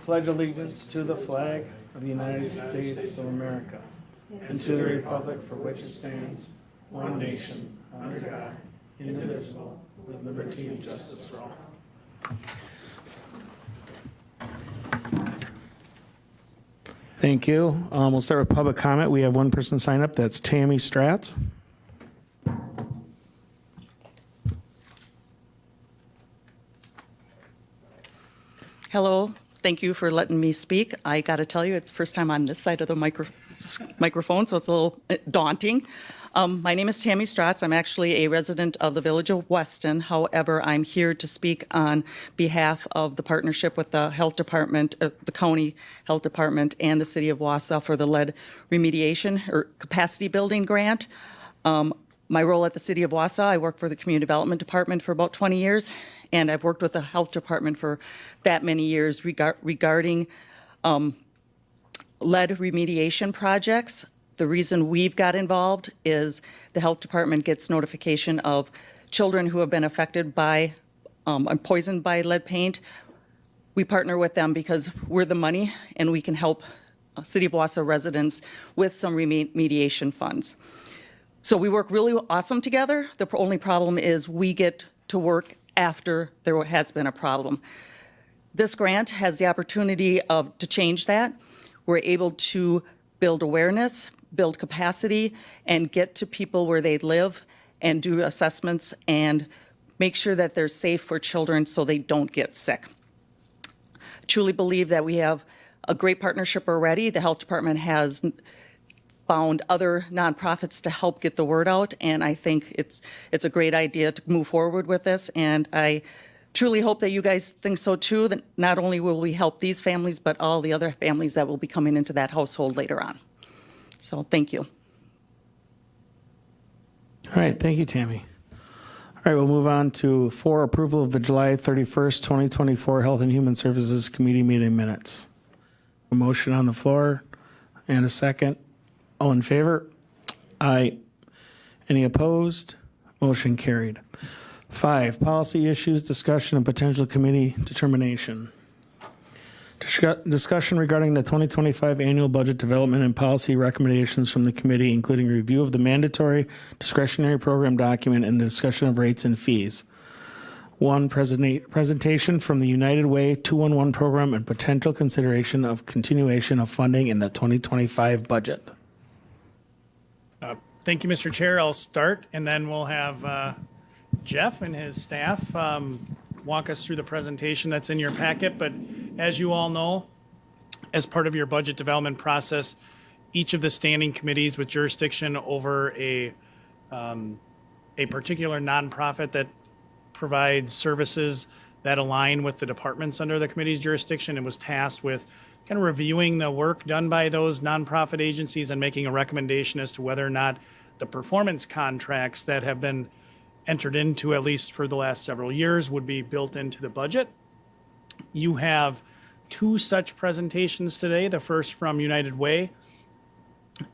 pledge allegiance to the flag of the United States of America and to the republic for which it stands, one nation, under God, indivisible, with liberty and justice for all. Thank you. We'll start with public comment. We have one person sign up. That's Tammy Stratz. Hello. Thank you for letting me speak. I got to tell you, it's the first time on this side of the microphone, so it's a little daunting. My name is Tammy Stratz. I'm actually a resident of the Village of Weston. However, I'm here to speak on behalf of the partnership with the Health Department, the County Health Department, and the City of Wausau for the lead remediation or capacity building grant. My role at the City of Wausau, I work for the Community Development Department for about 20 years, and I've worked with the Health Department for that many years regarding lead remediation projects. The reason we've got involved is the Health Department gets notification of children who have been affected by poisoned by lead paint. We partner with them because we're the money and we can help City of Wausau residents with some remediation funds. So we work really awesome together. The only problem is we get to work after there has been a problem. This grant has the opportunity to change that. We're able to build awareness, build capacity, and get to people where they live and do assessments and make sure that they're safe for children so they don't get sick. I truly believe that we have a great partnership already. The Health Department has found other nonprofits to help get the word out, and I think it's a great idea to move forward with this, and I truly hope that you guys think so too, that not only will we help these families, but all the other families that will be coming into that household later on. So thank you. All right, thank you, Tammy. All right, we'll move on to 4, approval of the July 31st, 2024 Health and Human Services Committee meeting minutes. A motion on the floor and a second. All in favor? Aye. Any opposed? Motion carried. 5, policy issues, discussion, and potential committee determination. Discussion regarding the 2025 annual budget development and policy recommendations from the committee, including review of the mandatory discretionary program document and the discussion of rates and fees. 1, presentation from the United Way 211 program and potential consideration of continuation of funding in the 2025 budget. Thank you, Mr. Chair. I'll start, and then we'll have Jeff and his staff walk us through the presentation that's in your packet. But as you all know, as part of your budget development process, each of the standing committees with jurisdiction over a particular nonprofit that provides services that align with the departments under the committee's jurisdiction and was tasked with kind of reviewing the work done by those nonprofit agencies and making a recommendation as to whether or not the performance contracts that have been entered into, at least for the last several years, would be built into the budget. You have 2 such presentations today, the first from United Way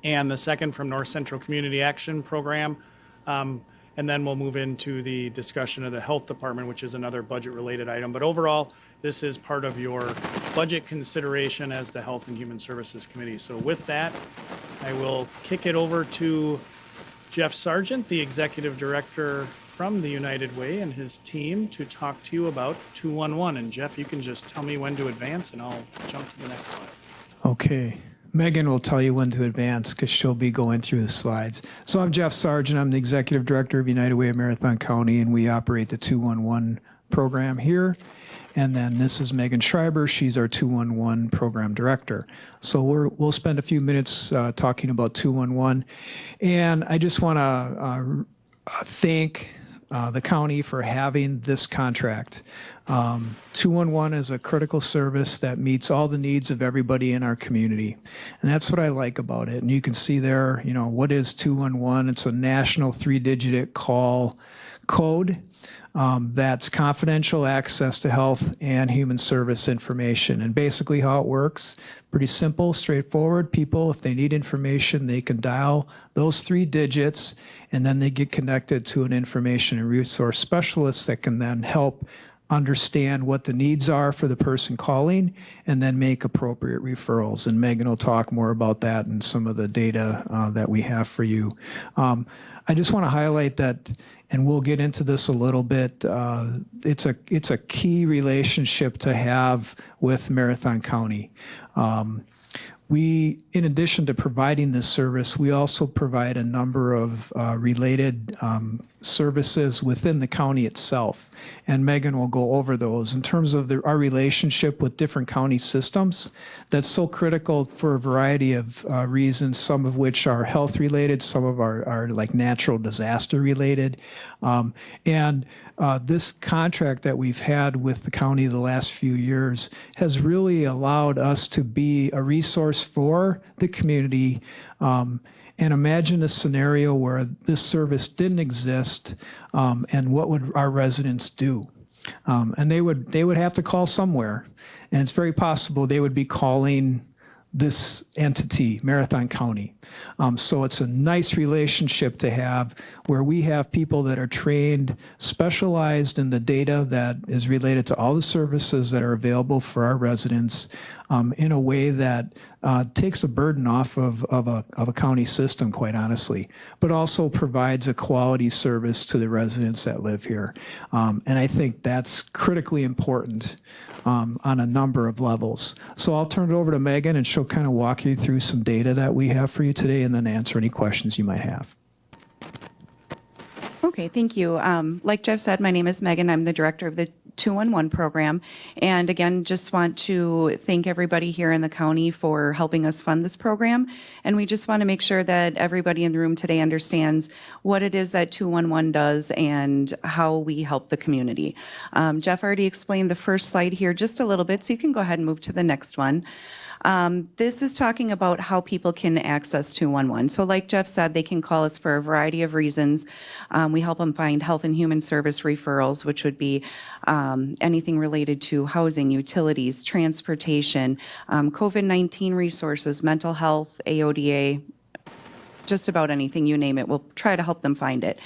and the second from North Central Community Action Program. And then we'll move into the discussion of the Health Department, which is another budget-related item. But overall, this is part of your budget consideration as the Health and Human Services Committee. So with that, I will kick it over to Jeff Sargent, the Executive Director from the United Way, and his team to talk to you about 211. And Jeff, you can just tell me when to advance and I'll jump to the next slide. Okay. Megan will tell you when to advance because she'll be going through the slides. So I'm Jeff Sargent. I'm the Executive Director of United Way of Marathon County, and we operate the 211 program here. And then this is Megan Schreiber. She's our 211 Program Director. So we'll spend a few minutes talking about 211. And I just want to thank the county for having this contract. 211 is a critical service that meets all the needs of everybody in our community. And that's what I like about it. And you can see there, you know, what is 211? It's a national 3-digit call code that's confidential access to health and human service information. And basically how it works, pretty simple, straightforward. People, if they need information, they can dial those 3 digits, and then they get connected to an information and resource specialist that can then help understand what the needs are for the person calling, and then make appropriate referrals. And Megan will talk more about that and some of the data that we have for you. I just want to highlight that, and we'll get into this a little bit, it's a key relationship to have with Marathon County. We, in addition to providing this service, we also provide a number of related services within the county itself. And Megan will go over those in terms of our relationship with different county systems. That's so critical for a variety of reasons, some of which are health related, some of are like natural disaster related. This contract that we've had with the county the last few years has really allowed us to be a resource for the community. And imagine a scenario where this service didn't exist, and what would our residents do? And they would have to call somewhere, and it's very possible they would be calling this entity, Marathon County. So it's a nice relationship to have where we have people that are trained, specialized in the data that is related to all the services that are available for our residents in a way that takes a burden off of a county system, quite honestly, but also provides a quality service to the residents that live here. And I think that's critically important on a number of levels. So I'll turn it over to Megan, and she'll kind of walk you through some data that we have for you today, and then answer any questions you might have. Okay, thank you. Like Jeff said, my name is Megan. I'm the director of the 211 program. And again, just want to thank everybody here in the county for helping us fund this program. And we just want to make sure that everybody in the room today understands what it is that 211 does and how we help the community. Jeff already explained the first slide here just a little bit, so you can go ahead and move to the next one. This is talking about how people can access 211. So like Jeff said, they can call us for a variety of reasons. We help them find health and human service referrals, which would be anything related to housing, utilities, transportation, COVID-19 resources, mental health, AODA, just about anything, you name it. We'll try to help them find it.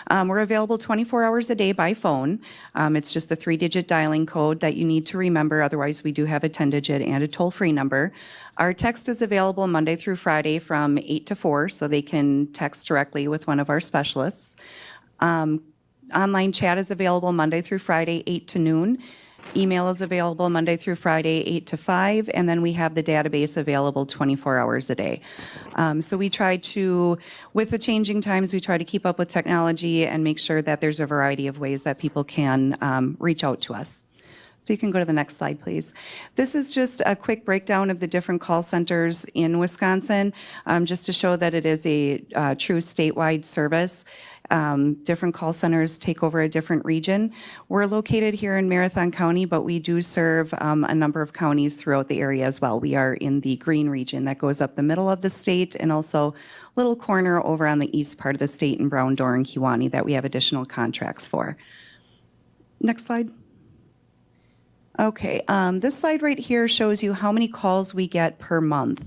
We're available 24 hours a day by phone. It's just the 3-digit dialing code that you need to remember. Otherwise, we do have a 10-digit and a toll-free number. Our text is available Monday through Friday from 8 to 4, so they can text directly with one of our specialists. Online chat is available Monday through Friday, 8 to noon. Email is available Monday through Friday, 8 to 5, and then we have the database available 24 hours a day. So we try to, with the changing times, we try to keep up with technology and make sure that there's a variety of ways that people can reach out to us. So you can go to the next slide, please. This is just a quick breakdown of the different call centers in Wisconsin, just to show that it is a true statewide service. Different call centers take over a different region. We're located here in Marathon County, but we do serve a number of counties throughout the area as well. We are in the green region that goes up the middle of the state, and also a little corner over on the east part of the state in Brown, Door, and Kewaunee that we have additional contracts for. Next slide. Okay, this slide right here shows you how many calls we get per month.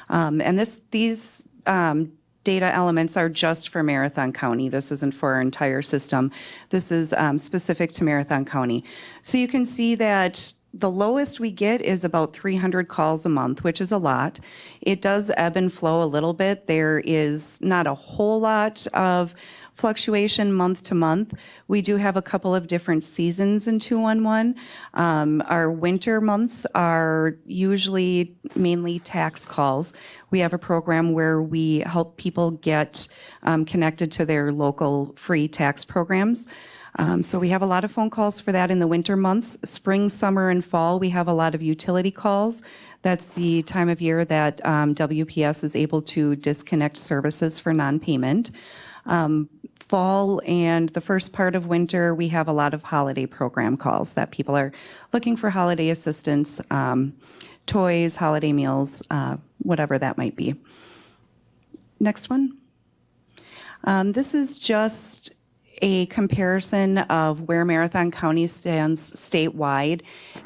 And these data elements are just for Marathon County. This isn't for our entire system. This is specific to Marathon County. So you can see that the lowest we get is about 300 calls a month, which is a lot. It does ebb and flow a little bit. There is not a whole lot of fluctuation month to month. We do have a couple of different seasons in 211. Our winter months are usually mainly tax calls. We have a program where we help people get connected to their local free tax programs. So we have a lot of phone calls for that in the winter months. Spring, summer, and fall, we have a lot of utility calls. That's the time of year that WPS is able to disconnect services for non-payment. Fall and the first part of winter, we have a lot of holiday program calls that people are looking for holiday assistance, toys, holiday meals, whatever that might be. Next one. This is just a comparison of where Marathon County stands statewide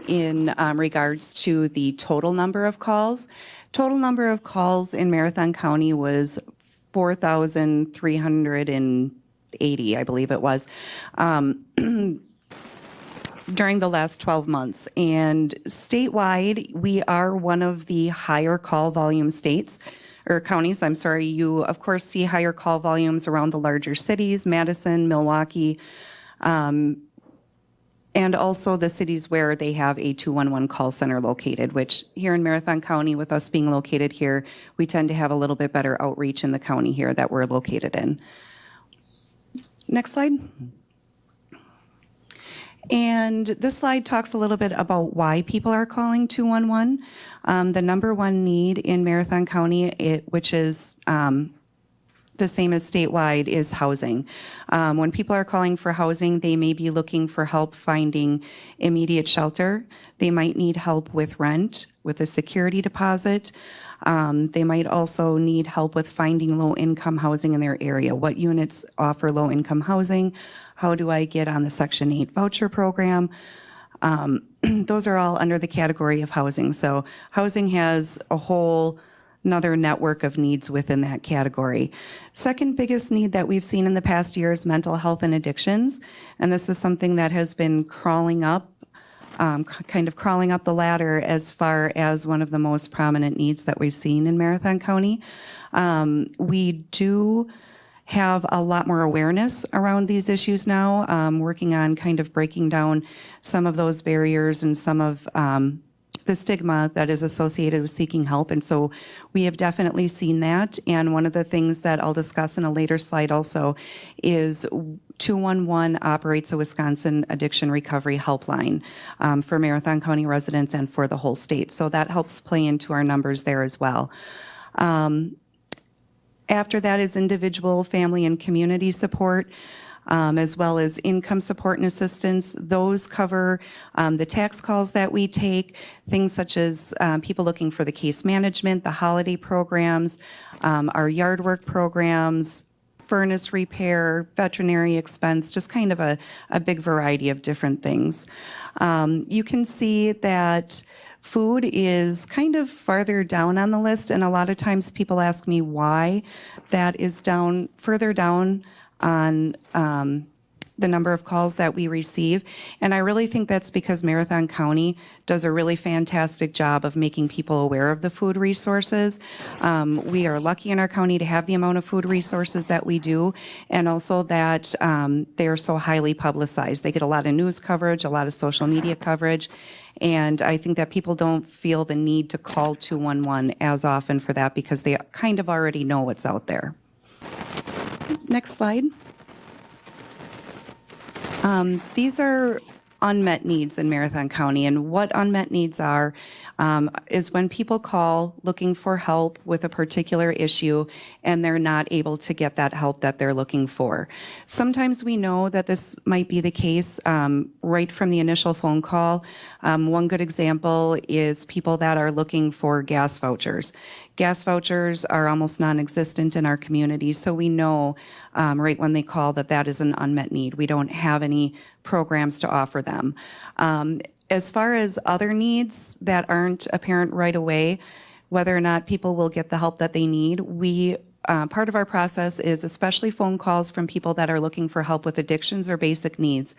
in regards to the total number of calls. Total number of calls in Marathon County was 4,380, I believe it was. during the last 12 months. And statewide, we are one of the higher call volume states, or counties, I'm sorry. You, of course, see higher call volumes around the larger cities, Madison, Milwaukee, and also the cities where they have a 211 call center located, which here in Marathon County, with us being located here, we tend to have a little bit better outreach in the county here that we're located in. Next slide. And this slide talks a little bit about why people are calling 211. The number one need in Marathon County, which is the same as statewide, is housing. When people are calling for housing, they may be looking for help finding immediate shelter. They might need help with rent, with a security deposit. They might also need help with finding low-income housing in their area. What units offer low-income housing? How do I get on the Section 8 voucher program? Those are all under the category of housing. So housing has a whole another network of needs within that category. Second biggest need that we've seen in the past year is mental health and addictions. And this is something that has been crawling up the ladder as far as one of the most prominent needs that we've seen in Marathon County. We do have a lot more awareness around these issues now, working on kind of breaking down some of those barriers and some of the stigma that is associated with seeking help. And so we have definitely seen that. And one of the things that I'll discuss in a later slide also is 211 operates a Wisconsin addiction recovery helpline for Marathon County residents and for the whole state. So that helps play into our numbers there as well. After that is individual, family, and community support, as well as income support and assistance. Those cover the tax calls that we take, things such as people looking for the case management, the holiday programs, our yard work programs, furnace repair, veterinary expense, just kind of a big variety of different things. You can see that food is kind of farther down on the list, and a lot of times people ask me why that is down further down on the number of calls that we receive. And I really think that's because Marathon County does a really fantastic job of making people aware of the food resources. We are lucky in our county to have the amount of food resources that we do, and also that they are so highly publicized. They get a lot of news coverage, a lot of social media coverage, and I think that people don't feel the need to call 211 as often for that because they kind of already know what's out there. Next slide. These are unmet needs in Marathon County, and what unmet needs are is when people call looking for help with a particular issue and they're not able to get that help that they're looking for. Sometimes we know that this might be the case right from the initial phone call. One good example is people that are looking for gas vouchers. Gas vouchers are almost non-existent in our community, so we know right when they call that that is an unmet need. We don't have any programs to offer them. As far as other needs that aren't apparent right away, whether or not people will get the help that they need, part of our process is, especially phone calls from people that are looking for help with addictions or basic needs,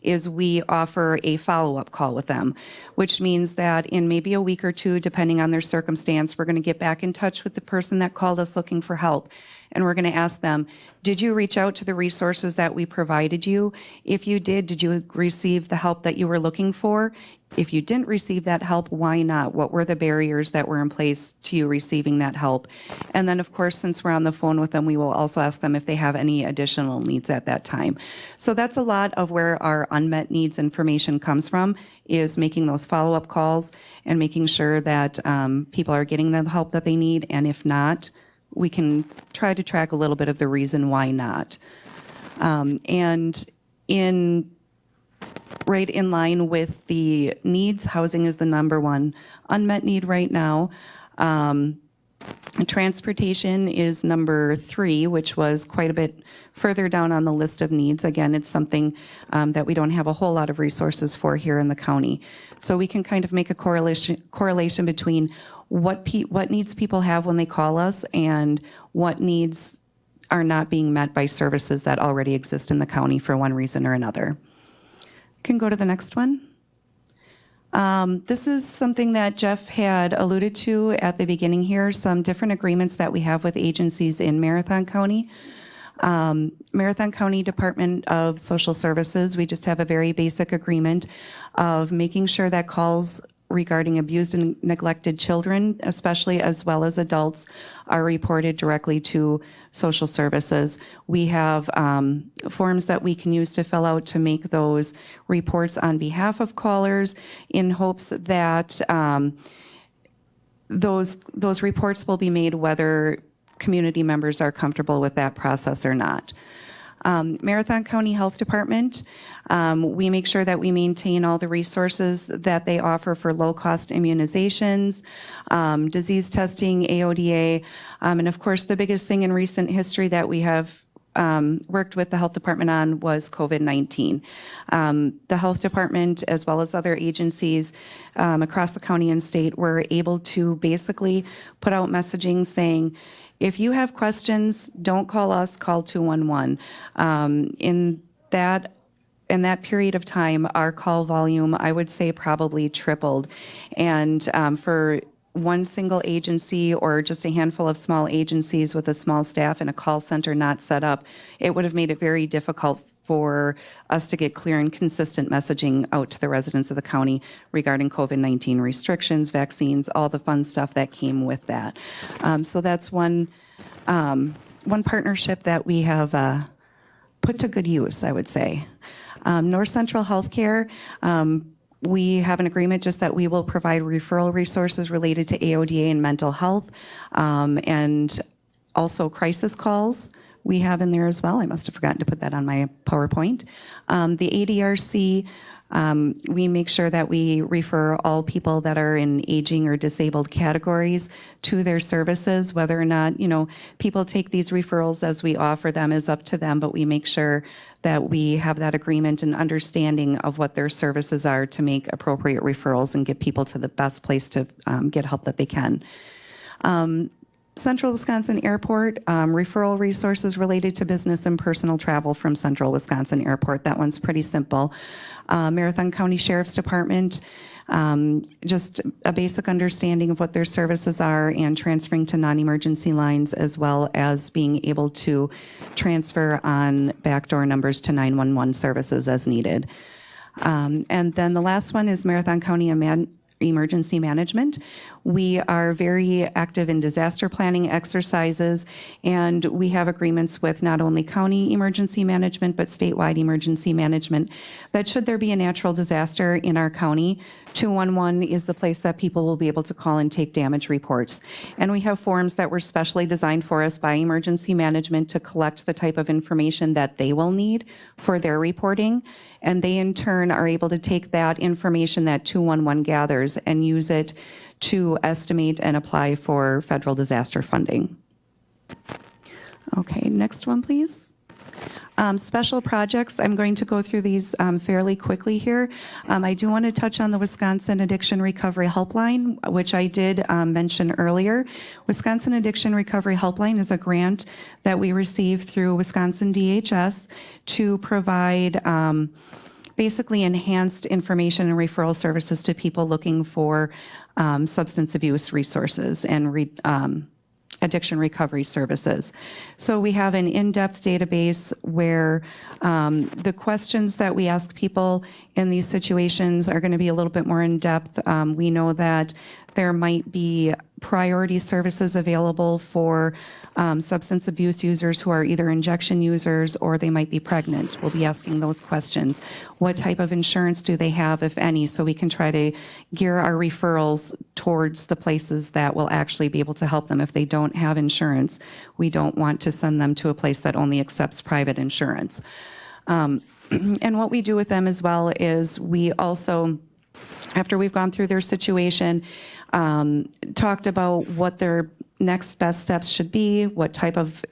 is we offer a follow-up call with them, which means that in maybe a week or two, depending on their circumstance, we're going to get back in touch with the person that called us looking for help. And we're going to ask them, did you reach out to the resources that we provided you? If you did you receive the help that you were looking for? If you didn't receive that help, why not? What were the barriers that were in place to you receiving that help? And then, of course, since we're on the phone with them, we will also ask them if they have any additional needs at that time. So that's a lot of where our unmet needs information comes from, is making those follow-up calls and making sure that people are getting the help that they need. And if not, we can try to track a little bit of the reason why not. And right in line with the needs, housing is the number one unmet need right now. Transportation is number 3, which was quite a bit further down on the list of needs. Again, it's something that we don't have a whole lot of resources for here in the county. So we can kind of make a correlation between what needs people have when they call us and what needs are not being met by services that already exist in the county for one reason or another. Can go to the next one. This is something that Jeff had alluded to at the beginning here, some different agreements that we have with agencies in Marathon County. Marathon County Department of Social Services, we just have a very basic agreement of making sure that calls regarding abused and neglected children, especially as well as adults, are reported directly to social services. We have forms that we can use to fill out to make those reports on behalf of callers in hopes that those reports will be made whether community members are comfortable with that process or not. Marathon County Health Department, we make sure that we maintain all the resources that they offer for low-cost immunizations, disease testing, AODA, and of course, the biggest thing in recent history that we have worked with the health department on was COVID-19. The health department, as well as other agencies across the county and state, were able to basically put out messaging saying, if you have questions, don't call us, call 211. In that period of time, our call volume, I would say, probably tripled. And for one single agency or just a handful of small agencies with a small staff and a call center not set up, it would have made it very difficult for us to get clear and consistent messaging out to the residents of the county regarding COVID-19 restrictions, vaccines, all the fun stuff that came with that. So that's one partnership that we have put to good use, I would say. North Central Healthcare, we have an agreement just that we will provide referral resources related to AODA and mental health, and also crisis calls we have in there as well. I must have forgotten to put that on my PowerPoint. The ADRC, we make sure that we refer all people that are in aging or disabled categories to their services. Whether or not, people take these referrals as we offer them is up to them, but we make sure that we have that agreement and understanding of what their services are to make appropriate referrals and get people to the best place to get help that they can. Central Wisconsin Airport, referral resources related to business and personal travel from Central Wisconsin Airport. That one's pretty simple. Marathon County Sheriff's Department, just a basic understanding of what their services are and transferring to non-emergency lines, as well as being able to transfer on backdoor numbers to 911 services as needed. And then the last one is Marathon County Emergency Management. We are very active in disaster planning exercises, and we have agreements with not only county emergency management, but statewide emergency management, that should there be a natural disaster in our county, 211 is the place that people will be able to call and take damage reports. And we have forms that were specially designed for us by emergency management to collect the type of information that they will need for their reporting. And they in turn are able to take that information that 211 gathers and use it to estimate and apply for federal disaster funding. Okay, next one, please. Special projects, I'm going to go through these fairly quickly here. I do want to touch on the Wisconsin Addiction Recovery Helpline, which I did mention earlier. Wisconsin Addiction Recovery Helpline is a grant that we received through Wisconsin DHS to provide basically enhanced information and referral services to people looking for substance abuse resources and addiction recovery services. So we have an in-depth database where the questions that we ask people in these situations are going to be a little bit more in-depth. We know that there might be priority services available for substance abuse users who are either injection users or they might be pregnant. We'll be asking those questions. What type of insurance do they have, if any, so we can try to gear our referrals towards the places that will actually be able to help them. If they don't have insurance, we don't want to send them to a place that only accepts private insurance. And what we do with them as well is we also, after we've gone through their situation, talked about what their next best steps should be, what type of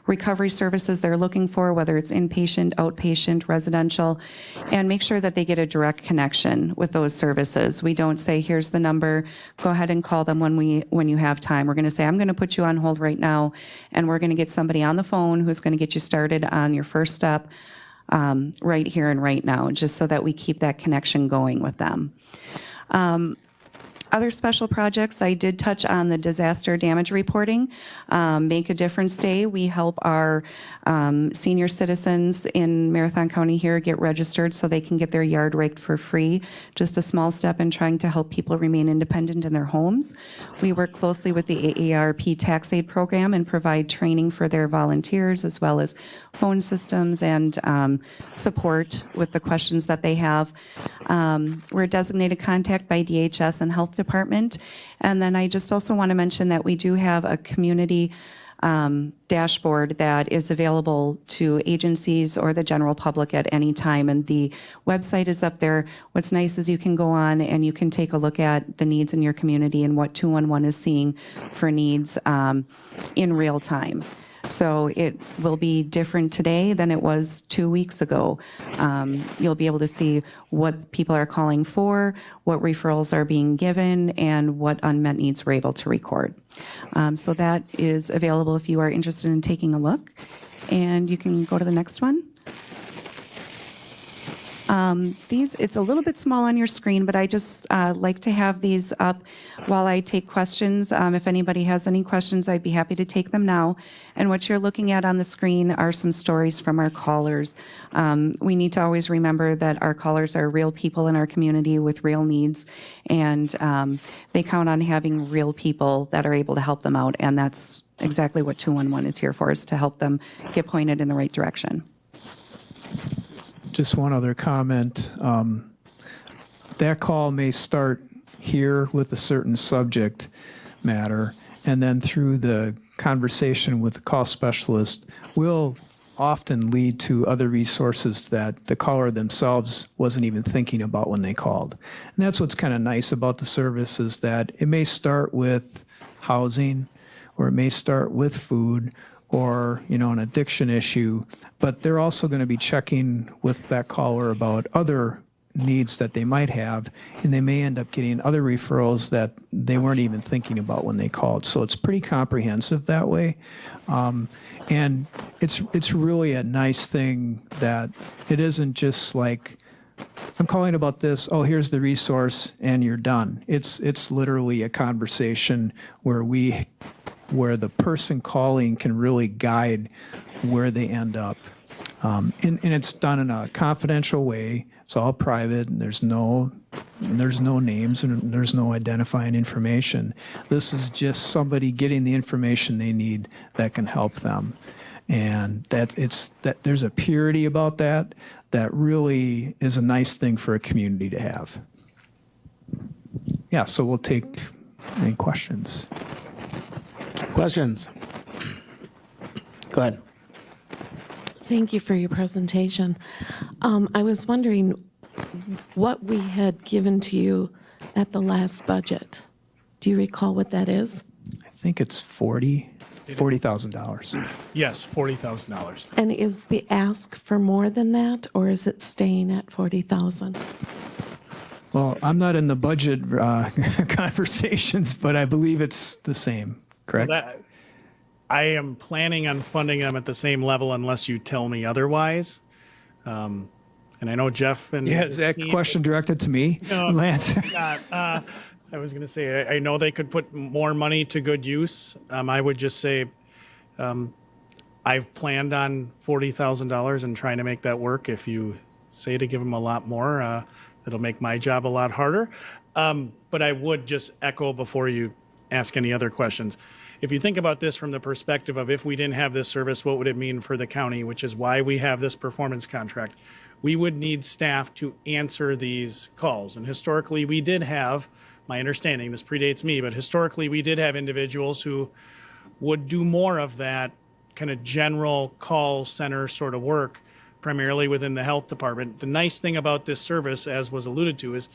recovery services they're looking for, whether it's inpatient, outpatient, residential, and make sure that they get a direct connection with those services. We don't say, here's the number, go ahead and call them when you have time. We're going to say, I'm going to put you on hold right now, and we're going to get somebody on the phone who's going to get you started on your first step right here and right now, just so that we keep that connection going with them. Other special projects, I did touch on the disaster damage reporting. Make a Difference Day, we help our senior citizens in Marathon County here get registered so they can get their yard raked for free. Just a small step in trying to help people remain independent in their homes. We work closely with the AARP Tax Aid Program and provide training for their volunteers, as well as phone systems and support with the questions that they have. We're a designated contact by DHS and Health Department. And then I just also want to mention that we do have a community dashboard that is available to agencies or the general public at any time. And the website is up there. What's nice is you can go on and you can take a look at the needs in your community and what 211 is seeing for needs in real time. So it will be different today than it was 2 weeks ago. You'll be able to see what people are calling for, what referrals are being given, and what unmet needs we're able to record. So that is available if you are interested in taking a look. And you can go to the next one. It's a little bit small on your screen, but I just like to have these up while I take questions. If anybody has any questions, I'd be happy to take them now. And what you're looking at on the screen are some stories from our callers. We need to always remember that our callers are real people in our community with real needs, and they count on having real people that are able to help them out. And that's exactly what 211 is here for, is to help them get pointed in the right direction. Just one other comment. That call may start here with a certain subject matter, and then through the conversation with the call specialist will often lead to other resources that the caller themselves wasn't even thinking about when they called. And that's what's kind of nice about the service, is that it may start with housing, or it may start with food, or an addiction issue, but they're also going to be checking with that caller about other needs that they might have, and they may end up getting other referrals that they weren't even thinking about when they called. So it's pretty comprehensive that way, and it's really a nice thing that it isn't just like, I'm calling about this, oh, here's the resource, and you're done. It's literally a conversation where the person calling can really guide where they end up. And it's done in a confidential way. It's all private, and there's no names, and there's no identifying information. This is just somebody getting the information they need that can help them. And that there's a purity about that really is a nice thing for a community to have. Yeah, so we'll take any questions. Questions? Go ahead. Thank you for your presentation. I was wondering what we had given to you at the last budget. Do you recall what that is? I think it's $40,000. Yes, $40,000. And is the ask for more than that, or is it staying at 40,000? Well, I'm not in the budget conversations, but I believe it's the same, correct? I am planning on funding them at the same level unless you tell me otherwise. And I know Jeff and Yeah, is that team, question directed to me, No, Lance? not. I was going to say, I know they could put more money to good use. I would just say I've planned on $40,000 and trying to make that work. If you say to give them a lot more, that'll make my job a lot harder. But I would just echo before you ask any other questions. If you think about this from the perspective of if we didn't have this service, what would it mean for the county, which is why we have this performance contract? We would need staff to answer these calls. And historically, we did have, my understanding, this predates me, but historically, we did have individuals who would do more of that kind of general call center sort of work, primarily within the health department. The nice thing about this service, as was alluded to, is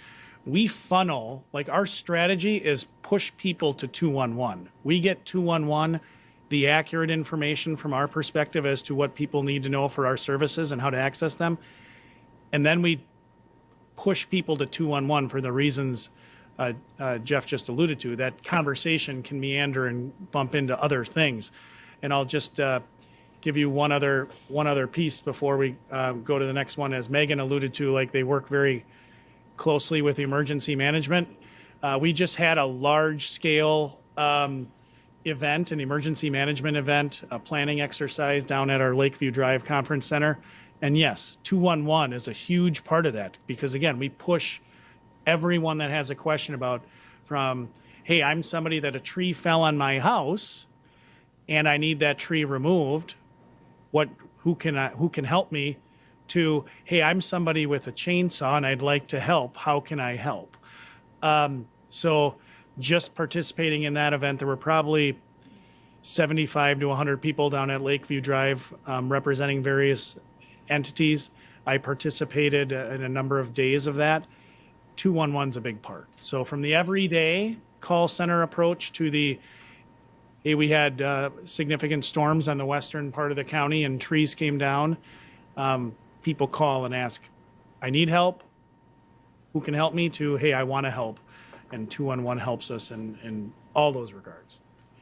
we funnel, like our strategy is push people to 211. We get 211 the accurate information from our perspective as to what people need to know for our services and how to access them. And then we push people to 211 for the reasons Jeff just alluded to. That conversation can meander and bump into other things. And I'll just give you one other piece before we go to the next one. As Megan alluded to, like they work very closely with emergency management. We just had a large scale event, an emergency management event, a planning exercise down at our Lakeview Drive Conference Center. And yes, 211 is a huge part of that because, again, we push everyone that has a question about from, hey, I'm somebody that a tree fell on my house and I need that tree removed. Who can help me? To, hey, I'm somebody with a chainsaw and I'd like to help. How can I help? So just participating in that event, there were probably 75 to 100 people down at Lakeview Drive representing various entities. I participated in a number of days of that. 211's a big part. So from the everyday call center approach to the, hey, we had significant storms on the western part of the county and trees came down. People call and ask, I need help. Who can help me? To, hey, I want to help. And 211 helps us in all those regards.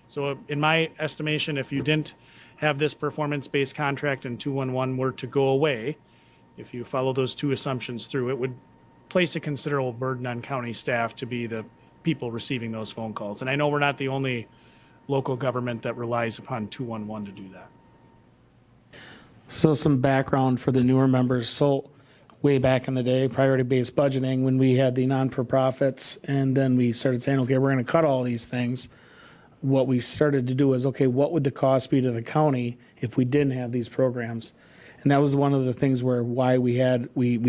So in my estimation, if you didn't have this performance-based contract and 211 were to go away, if you follow those two assumptions through, it would place a considerable burden on county staff to be the people receiving those phone calls. And I know we're not the only local government that relies upon 211 to do that. So some background for the newer members. So way back in the day, priority-based budgeting, when we had the non-for-profits, and then we started saying, okay, we're going to cut all these things. What we started to do is, okay, what would the cost be to the county if we didn't have these programs? And that was one of the things where why we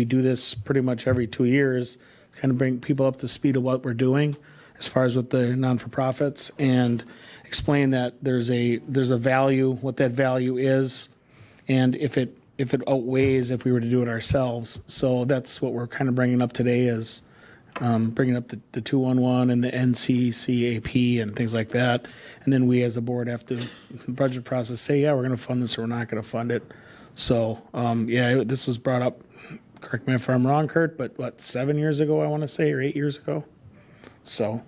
do this pretty much every 2 years, kind of bring people up to speed of what we're doing as far as with the non-for-profits and explain that there's a value, what that value is, and if it outweighs if we were to do it ourselves. So that's what we're kind of bringing up today is bringing up the 211 and the NCCAP and things like that. And then we as a board have to, in the budget process, say, yeah, we're going to fund this or we're not going to fund it. So, this was brought up, correct me if I'm wrong, Kurt, but 7 years ago, I want to say, or 8 years ago. So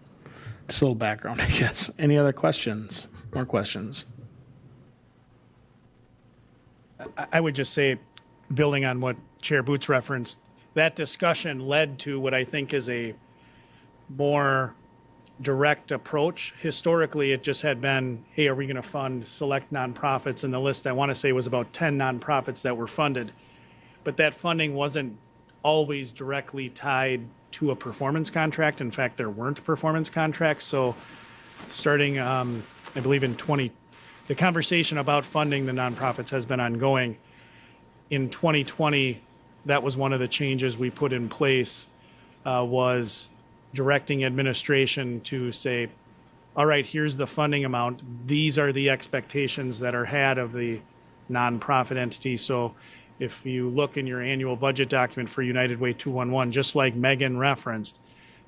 just a little background, I guess. Any other questions? More questions? I would just say, building on what Chair Boots referenced, that discussion led to what I think is a more direct approach. Historically, it just had been, hey, are we going to fund select nonprofits? And the list, I want to say, was about 10 nonprofits that were funded. But that funding wasn't always directly tied to a performance contract. In fact, there weren't performance contracts. So starting, I believe the conversation about funding the nonprofits has been ongoing. In 2020, that was one of the changes we put in place, was directing administration to say, all right, here's the funding amount. These are the expectations that are had of the nonprofit entity. So if you look in your annual budget document for United Way 211, just like Megan referenced,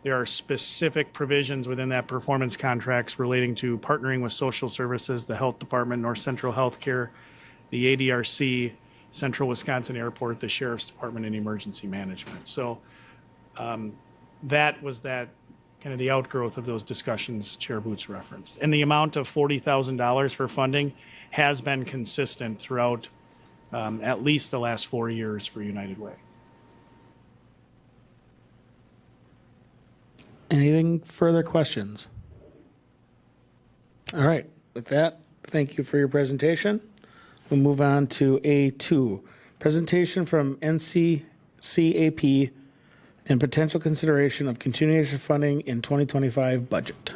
there are specific provisions within that performance contracts relating to partnering with social services, the health department, North Central Healthcare, the ADRC, Central Wisconsin Airport, the Sheriff's Department, and Emergency Management. So that was that kind of the outgrowth of those discussions Chair Boots referenced. And the amount of $40,000 for funding has been consistent throughout at least the last 4 years for United Way. Anything further questions? All right, with that, thank you for your presentation. We'll move on to A2, presentation from NCCAP and potential consideration of continuation funding in 2025 budget.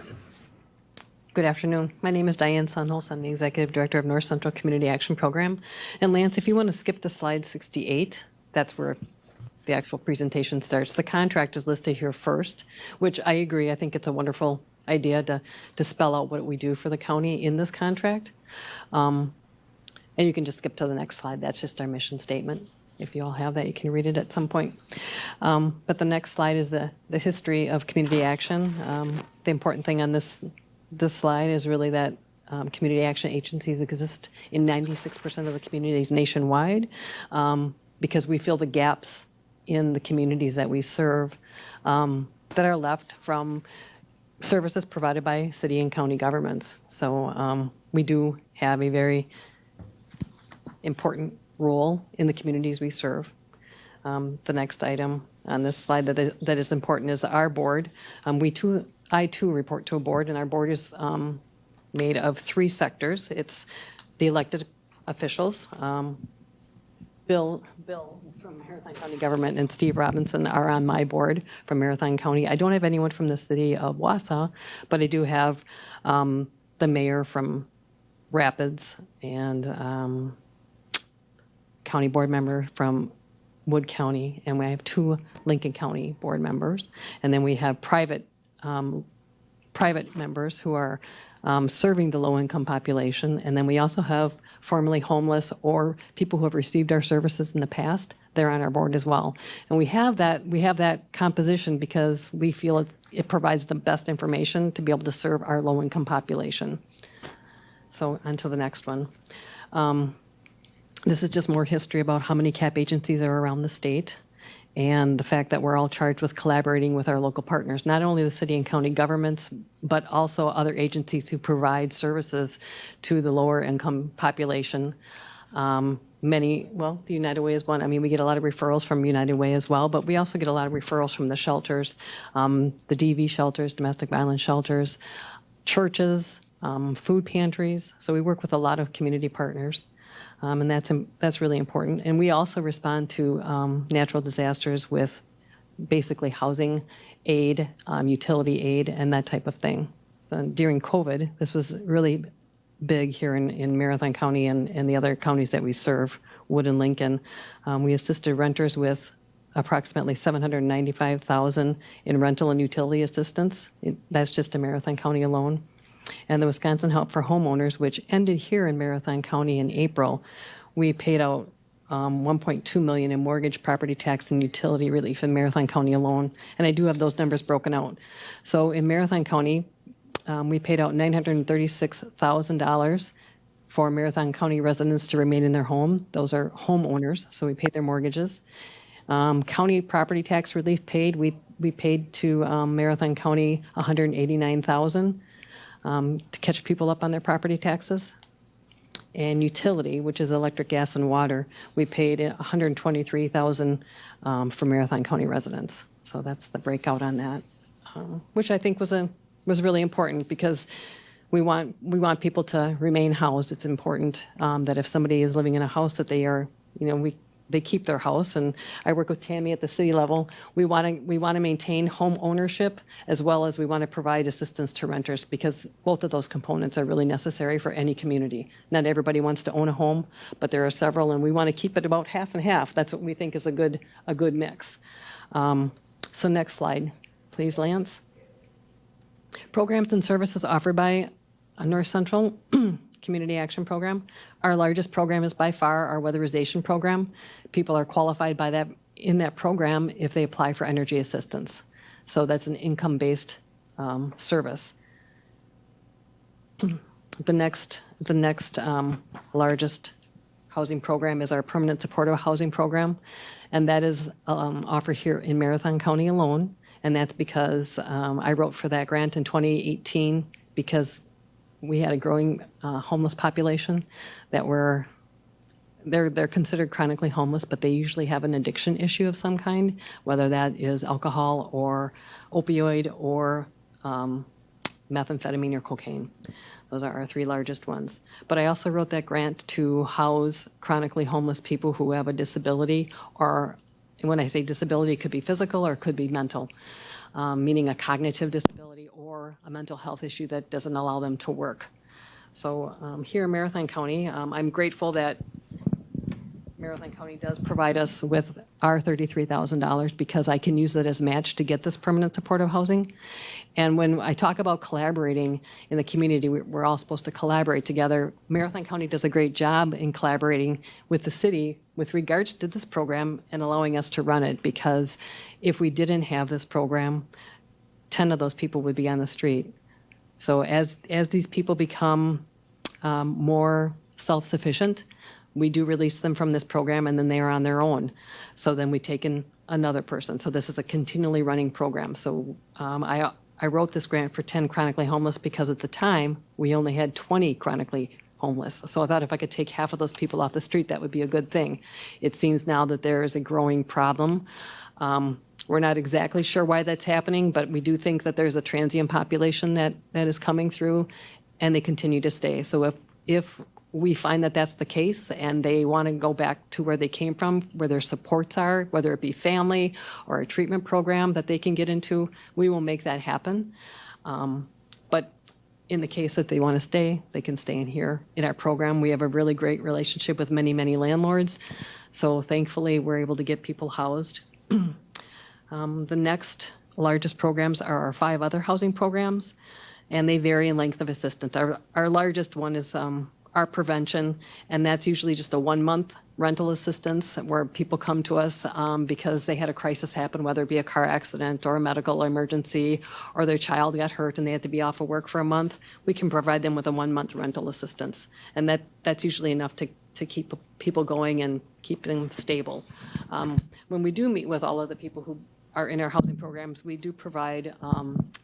Good afternoon. My name is Diane Sunholz. I'm the Executive Director of North Central Community Action Program. And Lance, if you want to skip to slide 68, that's where the actual presentation starts. The contract is listed here first, which I agree. I think it's a wonderful idea to spell out what we do for the county in this contract. And you can just skip to the next slide. That's just our mission statement. If you all have that, you can read it at some point. But the next slide is the history of community action. The important thing on this slide is really that community action agencies exist in 96% of the communities nationwide because we fill the gaps in the communities that we serve that are left from services provided by city and county governments. So we do have a very important role in the communities we serve. The next item on this slide that is important is our board. I too report to a board, and our board is made of 3 sectors. It's the elected officials. Bill from Marathon County Government and Steve Robinson are on my board from Marathon County. I don't have anyone from the city of Wausau, but I do have the mayor from Rapids and county board member from Wood County, and we have 2 Lincoln County board members. And then we have private members who are serving the low-income population. And then we also have formerly homeless or people who have received our services in the past. They're on our board as well. And we have that composition because we feel it provides the best information to be able to serve our low-income population. So on to the next one. This is just more history about how many CAP agencies are around the state and the fact that we're all charged with collaborating with our local partners, not only the city and county governments, but also other agencies who provide services to the lower income population. The United Way is one. I mean, we get a lot of referrals from United Way as well, but we also get a lot of referrals from the shelters, the DV shelters, domestic violence shelters, churches, food pantries. So we work with a lot of community partners. And that's really important. And we also respond to natural disasters with basically housing aid, utility aid, and that type of thing. So during COVID, this was really big here in Marathon County and the other counties that we serve, Wood and Lincoln. We assisted renters with approximately $795,000 in rental and utility assistance. That's just in Marathon County alone. And the Wisconsin Help for Homeowners, which ended here in Marathon County in April, we paid out $1.2 million in mortgage, property tax, and utility relief in Marathon County alone. And I do have those numbers broken out. So in Marathon County, we paid out $936,000 for Marathon County residents to remain in their home. Those are homeowners, so we paid their mortgages. County property tax relief paid. We paid to Marathon County $189,000. To catch people up on their property taxes. And utility, which is electric, gas, and water, we paid $123,000 for Marathon County residents. So that's the breakout on that, which I think was really important because we want people to remain housed. It's important that if somebody is living in a house that they are, they keep their house. And I work with Tammy at the city level. We want to maintain home ownership as well as we want to provide assistance to renters because both of those components are really necessary for any community. Not everybody wants to own a home, but there are several, and we want to keep it about half and half. That's what we think is a good mix. So next slide, please, Lance. Programs and services offered by North Central Community Action Program. Our largest program is by far our weatherization program. People are qualified in that program if they apply for energy assistance. So that's an income-based service. The next largest housing program is our permanent supportive housing program, and that is offered here in Marathon County alone. And that's because I wrote for that grant in 2018 because we had a growing homeless population that they're considered chronically homeless, but they usually have an addiction issue of some kind, whether that is alcohol or opioid or methamphetamine or cocaine. Those are our 3 largest ones. But I also wrote that grant to house chronically homeless people who have a disability, or when I say disability, it could be physical or it could be mental, meaning a cognitive disability or a mental health issue that doesn't allow them to work. So here in Marathon County, I'm grateful that Marathon County does provide us with our $33,000 because I can use that as match to get this permanent supportive housing. And when I talk about collaborating in the community, we're all supposed to collaborate together. Marathon County does a great job in collaborating with the city with regards to this program and allowing us to run it, because if we didn't have this program, 10 of those people would be on the street. So as these people become more self-sufficient, we do release them from this program and then they are on their own. So then we take in another person. So this is a continually running program. So I wrote this grant for 10 chronically homeless because at the time we only had 20 chronically homeless. So I thought if I could take half of those people off the street, that would be a good thing. It seems now that there is a growing problem. We're not exactly sure why that's happening, but we do think that there's a transient population that is coming through, and they continue to stay. So if we find that that's the case and they want to go back to where they came from, where their supports are, whether it be family or a treatment program that they can get into, we will make that happen. But in the case that they want to stay, they can stay in here in our program. We have a really great relationship with many, many landlords. So thankfully, we're able to get people housed. The next largest programs are our 5 other housing programs, and they vary in length of assistance. Our largest one is our prevention, and that's usually just a 1-month rental assistance where people come to us because they had a crisis happen, whether it be a car accident or a medical emergency, or their child got hurt and they had to be off of work for a month. We can provide them with a 1-month rental assistance, and that's usually enough to keep people going and keep them stable. When we do meet with all of the people who are in our housing programs, we do provide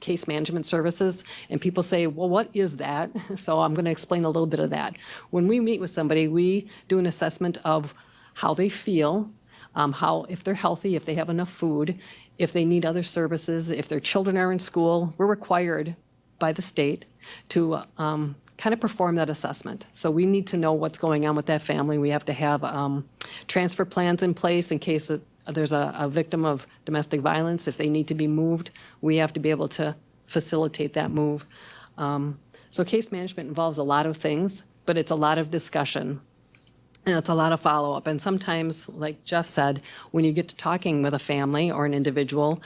case management services, and people say, well, what is that? So I'm going to explain a little bit of that. When we meet with somebody, we do an assessment of how they feel, if they're healthy, if they have enough food, if they need other services, if their children are in school. We're required by the state to kind of perform that assessment. So we need to know what's going on with that family. We have to have transfer plans in place in case that there's a victim of domestic violence. If they need to be moved, we have to be able to facilitate that move. So case management involves a lot of things, but it's a lot of discussion, and it's a lot of follow-up. And sometimes, like Jeff said, when you get to talking with a family or an individual,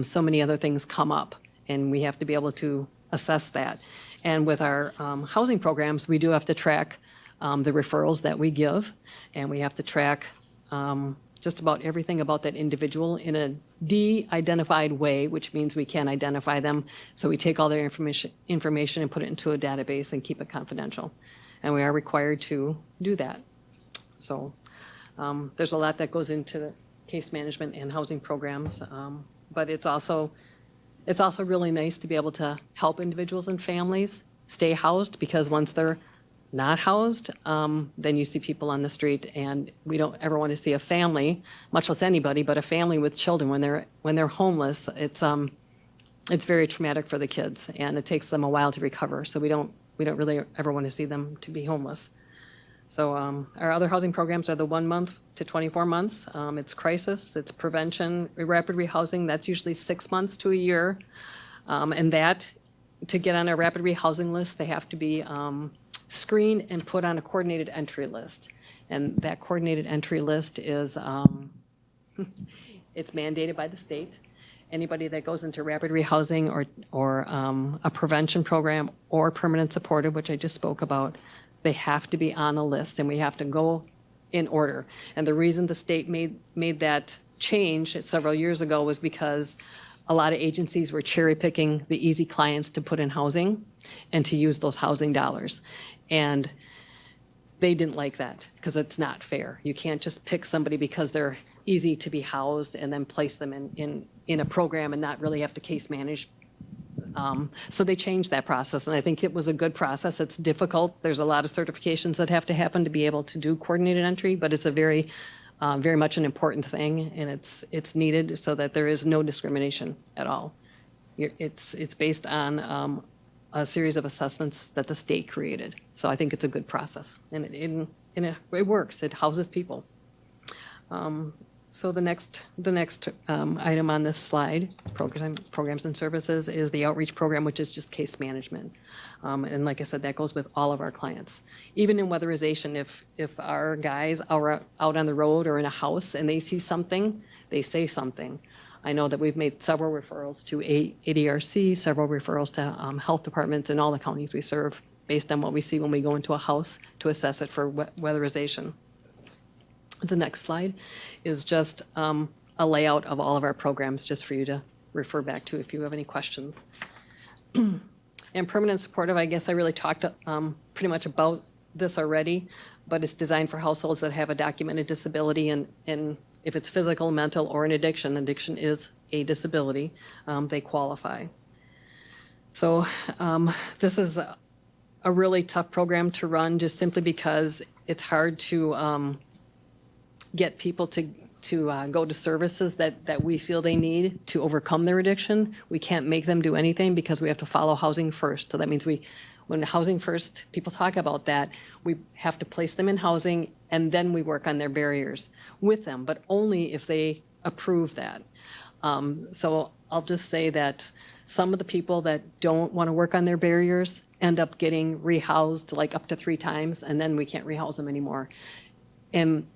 so many other things come up, and we have to be able to assess that. And with our housing programs, we do have to track the referrals that we give, and we have to track just about everything about that individual in a de-identified way, which means we can't identify them. So we take all their information and put it into a database and keep it confidential. And we are required to do that. So there's a lot that goes into the case management and housing programs, but it's also really nice to be able to help individuals and families stay housed, because once they're not housed, then you see people on the street, and we don't ever want to see a family, much less anybody, but a family with children when they're homeless. It's very traumatic for the kids, and it takes them a while to recover. So we don't really ever want to see them to be homeless. So our other housing programs are the 1 month to 24 months. It's crisis, it's prevention, rapid rehousing. That's usually 6 months to a year, and that to get on a rapid rehousing list, they have to be screened and put on a coordinated entry list. And that coordinated entry list is, it's mandated by the state. Anybody that goes into rapid rehousing or a prevention program or permanent supportive, which I just spoke about, they have to be on a list, and we have to go in order. And the reason the state made that change several years ago was because a lot of agencies were cherry picking the easy clients to put in housing and to use those housing dollars. And they didn't like that because it's not fair. You can't just pick somebody because they're easy to be housed and then place them in a program and not really have to case manage. So they changed that process, and I think it was a good process. It's difficult. There's a lot of certifications that have to happen to be able to do coordinated entry, but it's a very much an important thing, and it's needed so that there is no discrimination at all. It's based on a series of assessments that the state created. So I think it's a good process, and it works. It houses people. So the next item on this slide, programs and services, is the outreach program, which is just case management. And like I said, that goes with all of our clients. Even in weatherization, if our guys are out on the road or in a house and they see something, they say something. I know that we've made several referrals to ADRC, several referrals to health departments in all the counties we serve, based on what we see when we go into a house to assess it for weatherization. The next slide is just a layout of all of our programs, just for you to refer back to if you have any questions. And permanent supportive, I guess I really talked pretty much about this already, but it's designed for households that have a documented disability, and if it's physical, mental, or an addiction is a disability, they qualify. So this is a really tough program to run, just simply because it's hard to get people to go to services that we feel they need to overcome their addiction. We can't make them do anything because we have to follow Housing First. So that means when Housing First, people talk about that, we have to place them in housing, and then we work on their barriers with them, but only if they approve that. So I'll just say that some of the people that don't want to work on their barriers end up getting rehoused like up to 3 times, and then we can't rehouse them anymore. And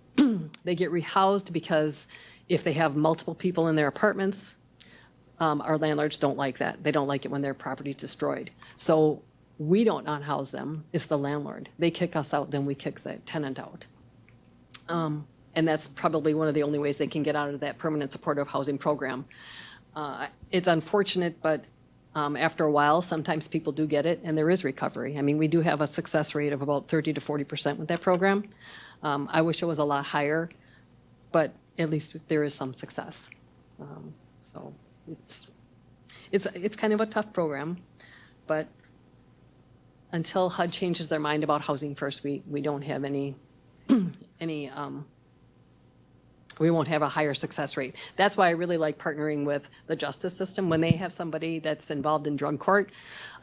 they get rehoused because if they have multiple people in their apartments, our landlords don't like that. They don't like it when their property is destroyed. So we don't unhouse them, it's the landlord. They kick us out, then we kick the tenant out. And that's probably one of the only ways they can get out of that permanent supportive housing program. It's unfortunate, but after a while, sometimes people do get it, and there is recovery. I mean, we do have a success rate of about 30 to 40% with that program. I wish it was a lot higher, but at least there is some success. So it's kind of a tough program, but until HUD changes their mind about Housing First, we don't have any we won't have a higher success rate. That's why I really like partnering with the justice system. When they have somebody that's involved in drug court,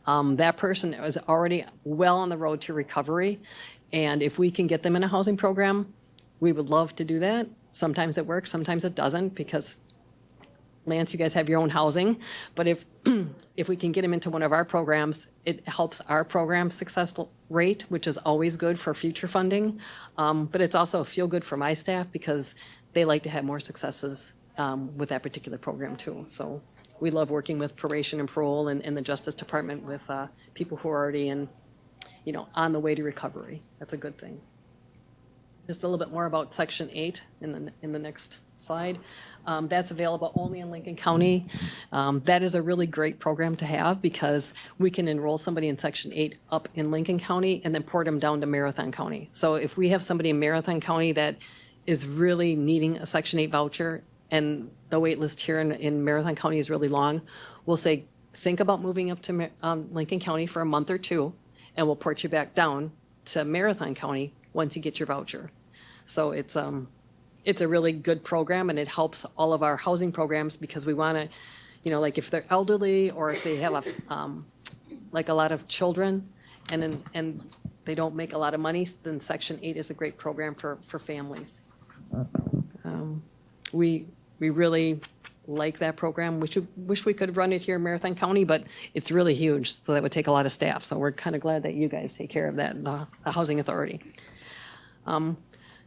that person is already well on the road to recovery. And if we can get them in a housing program, we would love to do that. Sometimes it works, sometimes it doesn't, because Lance, you guys have your own housing. But if we can get them into one of our programs, it helps our program success rate, which is always good for future funding. But it's also feel good for my staff because they like to have more successes with that particular program too. So we love working with probation and parole and the Justice Department with people who are already on the way to recovery. That's a good thing. Just a little bit more about Section 8 in the next slide. That's available only in Lincoln County. That is a really great program to have because we can enroll somebody in Section 8 up in Lincoln County and then port them down to Marathon County. So if we have somebody in Marathon County that is really needing a Section 8 voucher and the wait list here in Marathon County is really long, we'll say, think about moving up to Lincoln County for a month or 2, and we'll port you back down to Marathon County once you get your voucher. So it's a really good program, and it helps all of our housing programs because we want to, like if they're elderly or if they have like a lot of children and they don't make a lot of money, then Section 8 is a great program for families. We really like that program. We wish we could run it here in Marathon County, but it's really huge, so that would take a lot of staff. So we're kind of glad that you guys take care of that, the Housing Authority.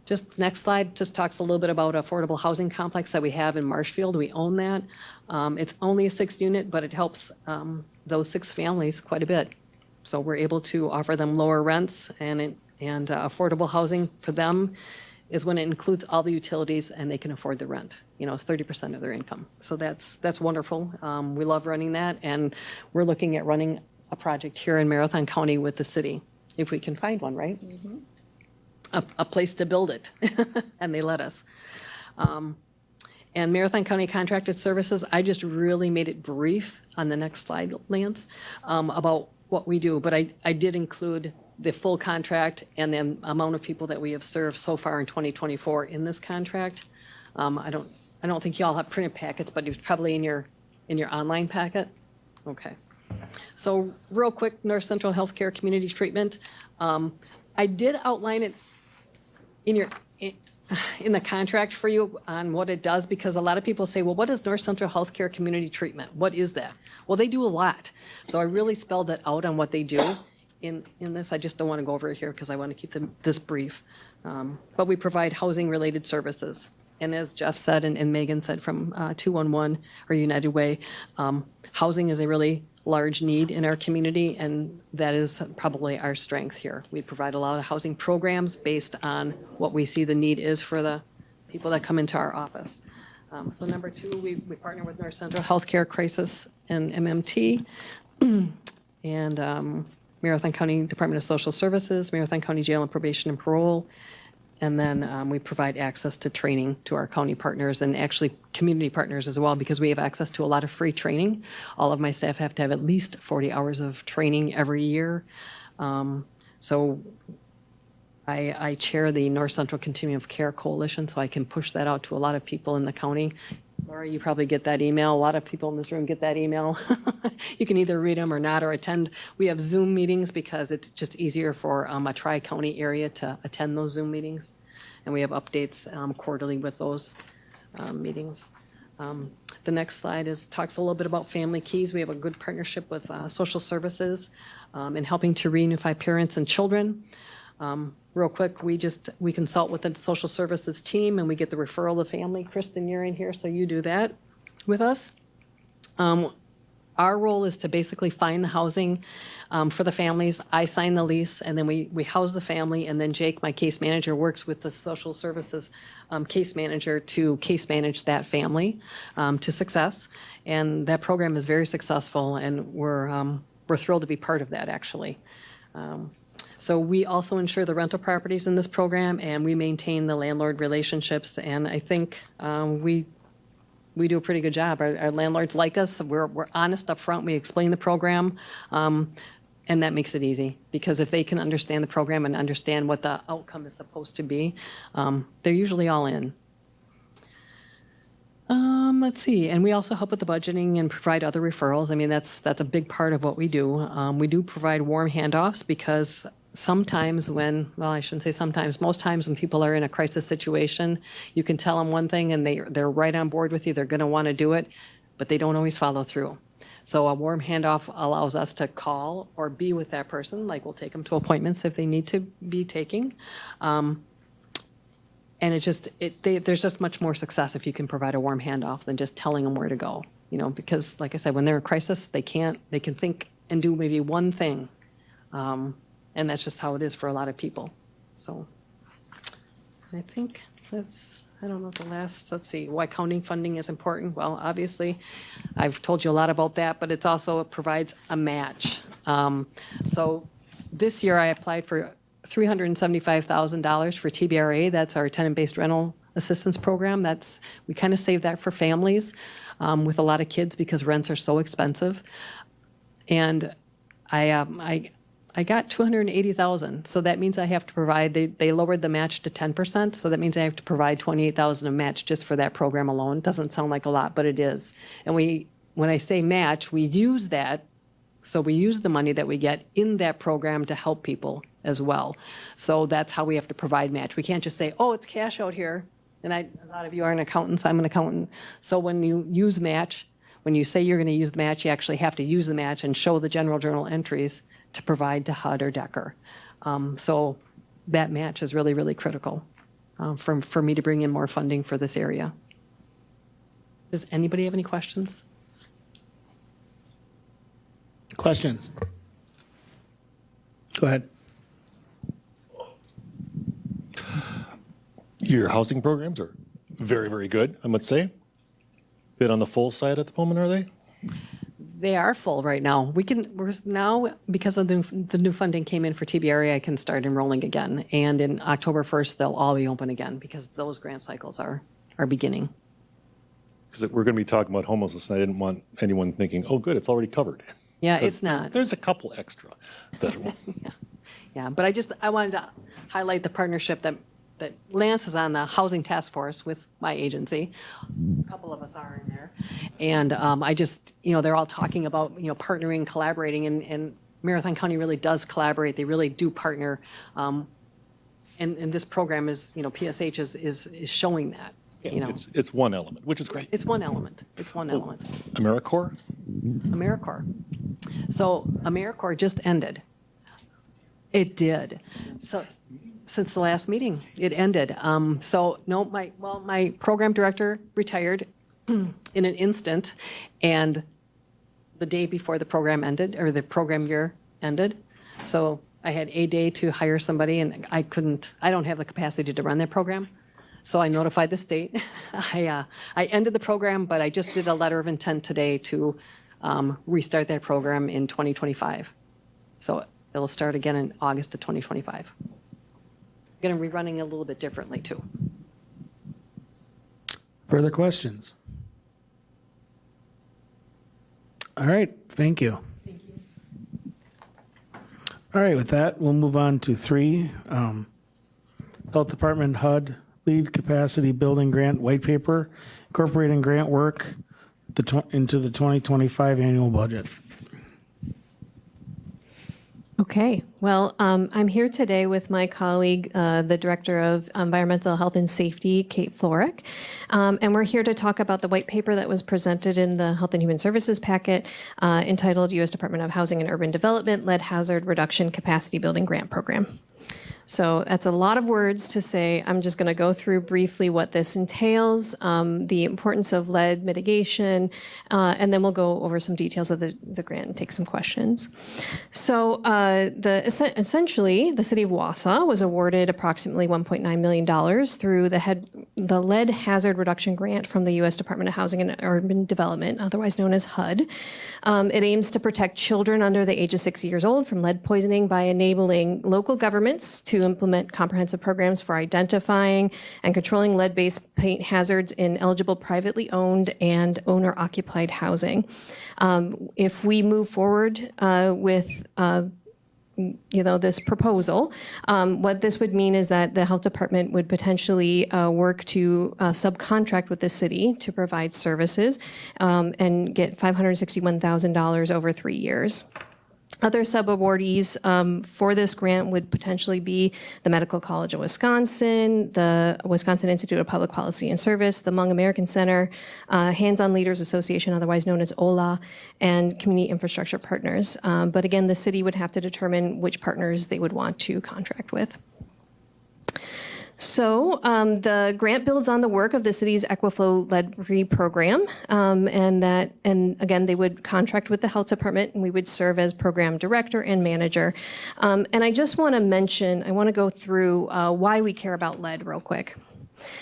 Just next slide just talks a little bit about affordable housing complex that we have in Marshfield. We own that. It's only a 6 unit, but it helps those 6 families quite a bit. So we're able to offer them lower rents and affordable housing for them is when it includes all the utilities and they can afford the rent. It's 30% of their income. So that's wonderful. We love running that, and we're looking at running a project here in Marathon County with the city, if we can find one, right? Mm-hmm. A place to build it, and they let us. And Marathon County Contracted Services, I just really made it brief on the next slide, Lance, about what we do, but I did include the full contract and the amount of people that we have served so far in 2024 in this contract. I don't think you all have printed packets, but it was probably in your online packet. Okay. So real quick, North Central Healthcare Community Treatment. I did outline it in the contract for you on what it does, because a lot of people say, well, what is North Central Healthcare Community Treatment? What is that? Well, they do a lot. So I really spelled that out on what they do in this. I just don't want to go over it here because I want to keep this brief. But we provide housing-related services. And as Jeff said and Megan said from 211 or United Way, housing is a really large need in our community, and that is probably our strength here. We provide a lot of housing programs based on what we see the need is for the people that come into our office. So number 2, we partner with North Central Healthcare Crisis and MMT, and Marathon County Department of Social Services, Marathon County Jail and Probation and Parole, and then we provide access to training to our county partners and actually community partners as well, because we have access to a lot of free training. All of my staff have to have at least 40 hours of training every year. So I chair the North Central Continuum of Care Coalition, so I can push that out to a lot of people in the county. Laura, you probably get that email. A lot of people in this room get that email. You can either read them or not, or attend. We have Zoom meetings because it's just easier for a tri-county area to attend those Zoom meetings. And we have updates quarterly with those meetings. The next slide talks a little bit about Family Keys. We have a good partnership with social services in helping to reunify parents and children. Real quick, we consult with the social services team and we get the referral of family. Kristen, you're in here, so you do that with us. Our role is to basically find the housing for the families. I sign the lease, and then we house the family, and then Jake, my case manager, works with the social services case manager to case manage that family to success. And that program is very successful, and we're thrilled to be part of that, actually. So we also insure the rental properties in this program, and we maintain the landlord relationships. And I think we do a pretty good job. Our landlords like us. We're honest up front. We explain the program, and that makes it easy. Because if they can understand the program and understand what the outcome is supposed to be, they're usually all in. Let's see, and we also help with the budgeting and provide other referrals. I mean, that's a big part of what we do. We do provide warm handoffs because sometimes I shouldn't say sometimes, most times when people are in a crisis situation, you can tell them one thing and they're right on board with you, they're going to want to do it, but they don't always follow through. So a warm handoff allows us to call or be with that person, like we'll take them to appointments if they need to be taking. And there's just much more success if you can provide a warm handoff than just telling them where to go. Because like I said, when they're in crisis, they can think and do maybe one thing. And that's just how it is for a lot of people. So I think I don't know, let's see, why counting funding is important. Well, obviously, I've told you a lot about that, but it provides a match. So this year I applied for $375,000 for TBRA. That's our tenant-based rental assistance program. We kind of save that for families with a lot of kids because rents are so expensive. And I got $280,000, so that means I have to provide. They lowered the match to 10%, so that means I have to provide $28,000 of match just for that program alone. Doesn't sound like a lot, but it is. And when I say match, we use that. So we use the money that we get in that program to help people as well. So that's how we have to provide match. We can't just say, oh, it's cash out here. And a lot of you aren't accountants. I'm an accountant. So when you use match, when you say you're going to use the match, you actually have to use the match and show the general journal entries to provide to HUD or Decker. So that match is really, really critical for me to bring in more funding for this area. Does anybody have any questions? Questions? Go ahead. Your housing programs are very, very good, I must say. Bit on the full side at the moment, are they? They are full right now. We're now, because of the new funding came in for TBRA, I can start enrolling again. And in October 1st, they'll all be open again because those grant cycles are beginning. Because we're going to be talking about homelessness, and I didn't want anyone thinking, oh, good, it's already covered. Yeah, it's not. There's a couple extra that Yeah, but I wanted to highlight the partnership that Lance is on the housing task force with my agency. A couple of us are in there. And I just, they're all talking about, partnering, collaborating, and Marathon County really does collaborate. They really do partner. And this program is, PSH is showing that. it's one element, which is great. It's one element. It's one element. AmeriCorps? AmeriCorps. So AmeriCorps just ended. It did. So since the last meeting, it ended. My program director retired in an instant, and the day before the program ended, or the program year ended. So I had a day to hire somebody, and I don't have the capacity to run that program. So I notified the state. I ended the program, but I just did a letter of intent today to restart that program in 2025. So it'll start again in August of 2025. Going to be running a little bit differently too. Further questions? All right, thank you. All right, with that, we'll move on to 3. Health Department HUD Lead Capacity Building Grant White Paper, incorporating grant work into the 2025 annual budget. Okay, well, I'm here today with my colleague, the Director of Environmental Health and Safety, Kate Florek, and we're here to talk about the white paper that was presented in the Health and Human Services packet entitled U.S. Department of Housing and Urban Development Lead Hazard Reduction Capacity Building Grant Program. So that's a lot of words to say. I'm just going to go through briefly what this entails, the importance of lead mitigation, and then we'll go over some details of the grant and take some questions. So essentially, the city of Wausau was awarded approximately $1.9 million through the Lead Hazard Reduction Grant from the U.S. Department of Housing and Urban Development, otherwise known as HUD. It aims to protect children under the age of 6 years old from lead poisoning by enabling local governments to implement comprehensive programs for identifying and controlling lead-based paint hazards in eligible privately owned and owner-occupied housing. If we move forward with this proposal, what this would mean is that the health department would potentially work to subcontract with the city to provide services and get $561,000 over 3 years. Other sub-awardees for this grant would potentially be the Medical College of Wisconsin, the Wisconsin Institute of Public Policy and Service, the Hmong American Center, Hands-On Leaders Association, otherwise known as OLA, and Community Infrastructure Partners. But again, the city would have to determine which partners they would want to contract with. So the grant builds on the work of the city's Equiflow lead-free program, and again, they would contract with the health department, and we would serve as program director and manager. And I just want to mention, I want to go through why we care about lead real quick.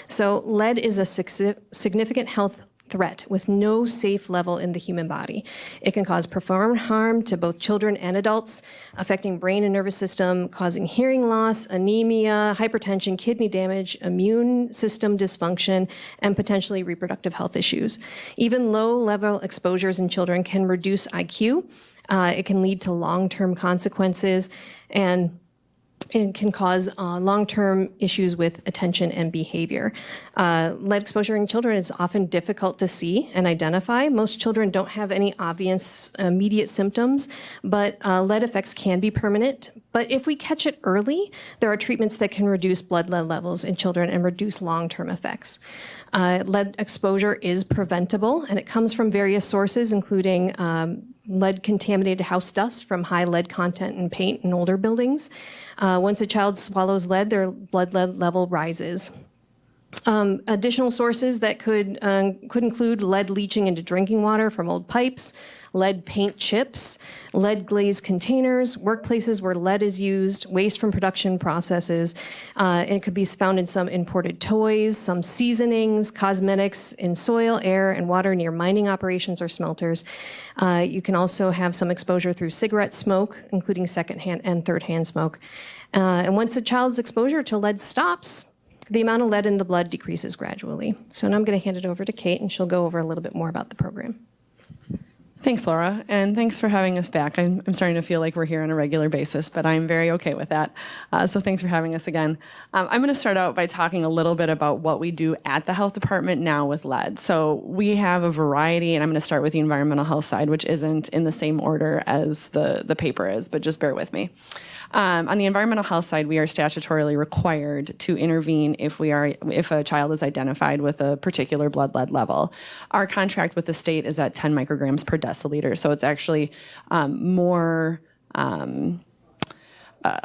So lead is a significant health threat with no safe level in the human body. It can cause profound harm to both children and adults, affecting brain and nervous system, causing hearing loss, anemia, hypertension, kidney damage, immune system dysfunction, and potentially reproductive health issues. Even low-level exposures in children can reduce IQ. It can lead to long-term consequences, and it can cause long-term issues with attention and behavior. Lead exposure in children is often difficult to see and identify. Most children don't have any obvious immediate symptoms, but lead effects can be permanent. But if we catch it early, there are treatments that can reduce blood lead levels in children and reduce long-term effects. Lead exposure is preventable, and it comes from various sources, including lead-contaminated house dust from high lead content in paint in older buildings. Once a child swallows lead, their blood lead level rises. Additional sources that could include lead leaching into drinking water from old pipes, lead paint chips, lead glazed containers, workplaces where lead is used, waste from production processes, and it could be found in some imported toys, some seasonings, cosmetics, in soil, air, and water near mining operations or smelters. You can also have some exposure through cigarette smoke, including secondhand and third-hand smoke. And once a child's exposure to lead stops, the amount of lead in the blood decreases gradually. So now I'm going to hand it over to Kate, and she'll go over a little bit more about the program. Thanks, Laura, and thanks for having us back. I'm starting to feel like we're here on a regular basis, but I'm very okay with that. So thanks for having us again. I'm going to start out by talking a little bit about what we do at the health department now with lead. So we have a variety, and I'm going to start with the environmental health side, which isn't in the same order as the paper is, but just bear with me. On the environmental health side, we are statutorily required to intervene if a child is identified with a particular blood lead level. Our contract with the state is at 10 micrograms per deciliter, so it's actually more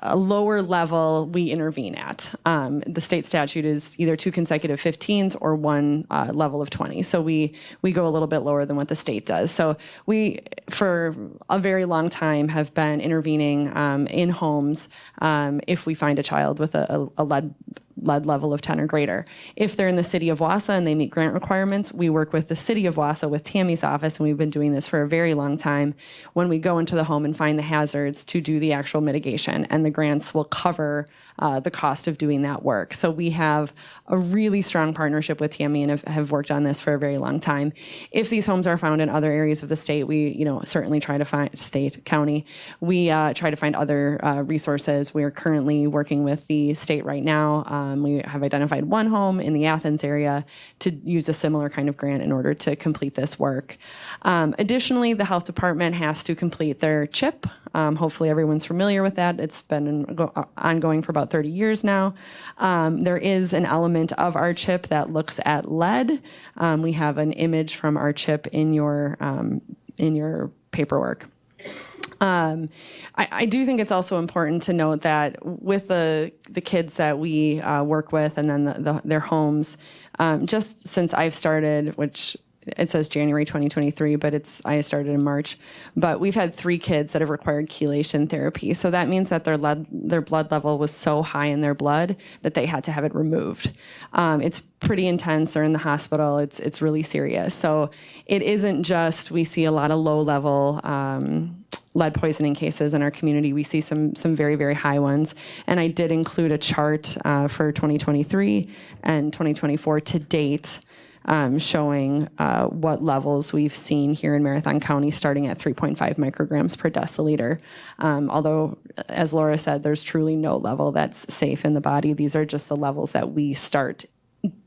a lower level we intervene at. The state statute is either 2 consecutive 15s or 1 level of 20. So we go a little bit lower than what the state does. So we, for a very long time, have been intervening in homes if we find a child with a lead lead level of 10 or greater. If they're in the city of Wausau and they meet grant requirements, we work with the city of Wausau, with Tammy's office, and we've been doing this for a very long time, when we go into the home and find the hazards to do the actual mitigation, and the grants will cover the cost of doing that work. So we have a really strong partnership with Tammy and have worked on this for a very long time. If these homes are found in other areas of the state, we certainly try to find county. We try to find other resources. We are currently working with the state right now. We have identified one home in the Athens area to use a similar kind of grant in order to complete this work. Additionally, the health department has to complete their CHIP. Hopefully everyone's familiar with that. It's been ongoing for about 30 years now. There is an element of our CHIP that looks at lead. We have an image from our CHIP in your paperwork. I do think it's also important to note that with the kids that we work with, and then their homes, just since I've started, which it says January 2023, but I started in March. But we've had 3 kids that have required chelation therapy. So that means that their blood level was so high in their blood that they had to have it removed. It's pretty intense. They're in the hospital. It's really serious. So it isn't just, we see a lot of low level lead poisoning cases in our community. We see some very, very high ones. And I did include a chart for 2023 and 2024 to date, showing what levels we've seen here in Marathon County, starting at 3.5 micrograms per deciliter. Although, as Laura said, there's truly no level that's safe in the body. These are just the levels that we start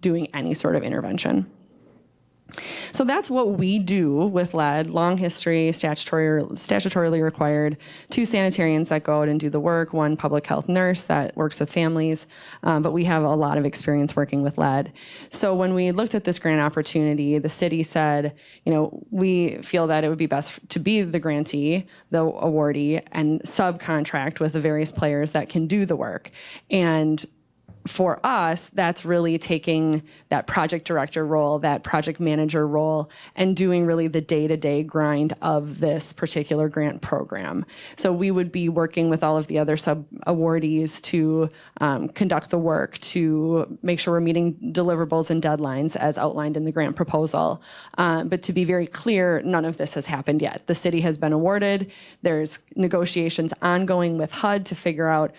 doing any sort of intervention. So that's what we do with lead. Long history, statutorily required. 2 sanitarians that go out and do the work, 1 public health nurse that works with families, but we have a lot of experience working with lead. So when we looked at this grant opportunity, the city said, we feel that it would be best to be the grantee, the awardee, and subcontract with the various players that can do the work. And for us, that's really taking that project director role, that project manager role, and doing really the day-to-day grind of this particular grant program. So we would be working with all of the other sub-awardees to conduct the work, to make sure we're meeting deliverables and deadlines as outlined in the grant proposal. But to be very clear, none of this has happened yet. The city has been awarded. There's negotiations ongoing with HUD to figure out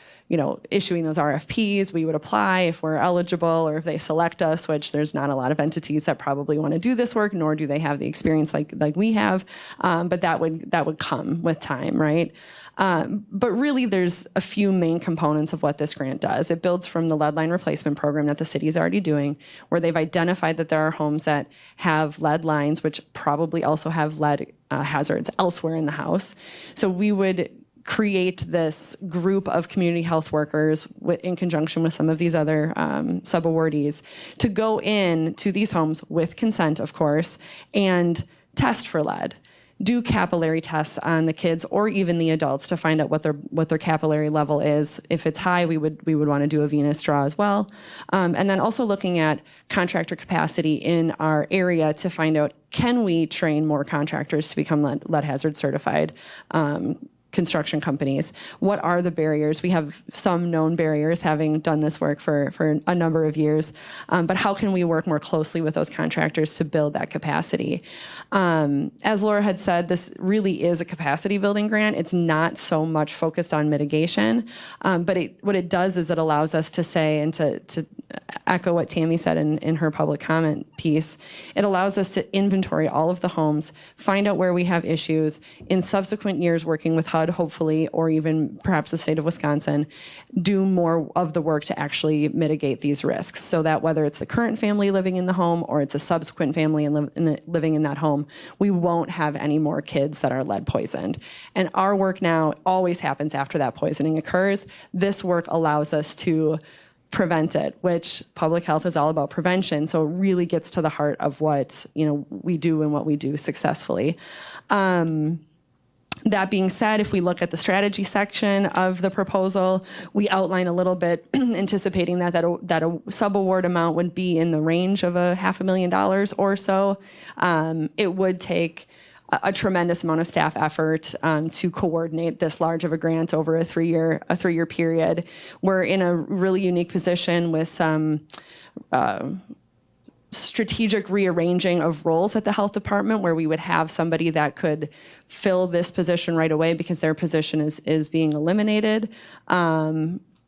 issuing those RFPs. We would apply if we're eligible, or if they select us, which there's not a lot of entities that probably want to do this work, nor do they have the experience like we have. But that would come with time, right? But really, there's a few main components of what this grant does. It builds from the lead line replacement program that the city is already doing, where they've identified that there are homes that have lead lines, which probably also have lead hazards elsewhere in the house. So we would create this group of community health workers in conjunction with some of these other sub-awardees to go in to these homes with consent, of course, and test for lead. Do capillary tests on the kids or even the adults to find out what their capillary level is. If it's high, we would want to do a venous draw as well. And then also looking at contractor capacity in our area to find out, can we train more contractors to become lead hazard certified construction companies? What are the barriers? We have some known barriers, having done this work for a number of years, but how can we work more closely with those contractors to build that capacity? As Laura had said, this really is a capacity building grant. It's not so much focused on mitigation, but what it does is it allows us to say, and to echo what Tammy said in her public comment piece, it allows us to inventory all of the homes, find out where we have issues, in subsequent years working with HUD, hopefully, or even perhaps the state of Wisconsin, do more of the work to actually mitigate these risks, so that whether it's the current family living in the home or it's a subsequent family living in that home, we won't have any more kids that are lead poisoned. And our work now always happens after that poisoning occurs. This work allows us to prevent it, which public health is all about prevention. So it really gets to the heart of what we do and what we do successfully. That being said, if we look at the strategy section of the proposal, we outline a little bit, anticipating that a sub-award amount would be in the range of $500,000 or so. It would take a tremendous amount of staff effort to coordinate this large of a grant over a three-year period. We're in a really unique position with some strategic rearranging of roles at the health department, where we would have somebody that could fill this position right away because their position is being eliminated,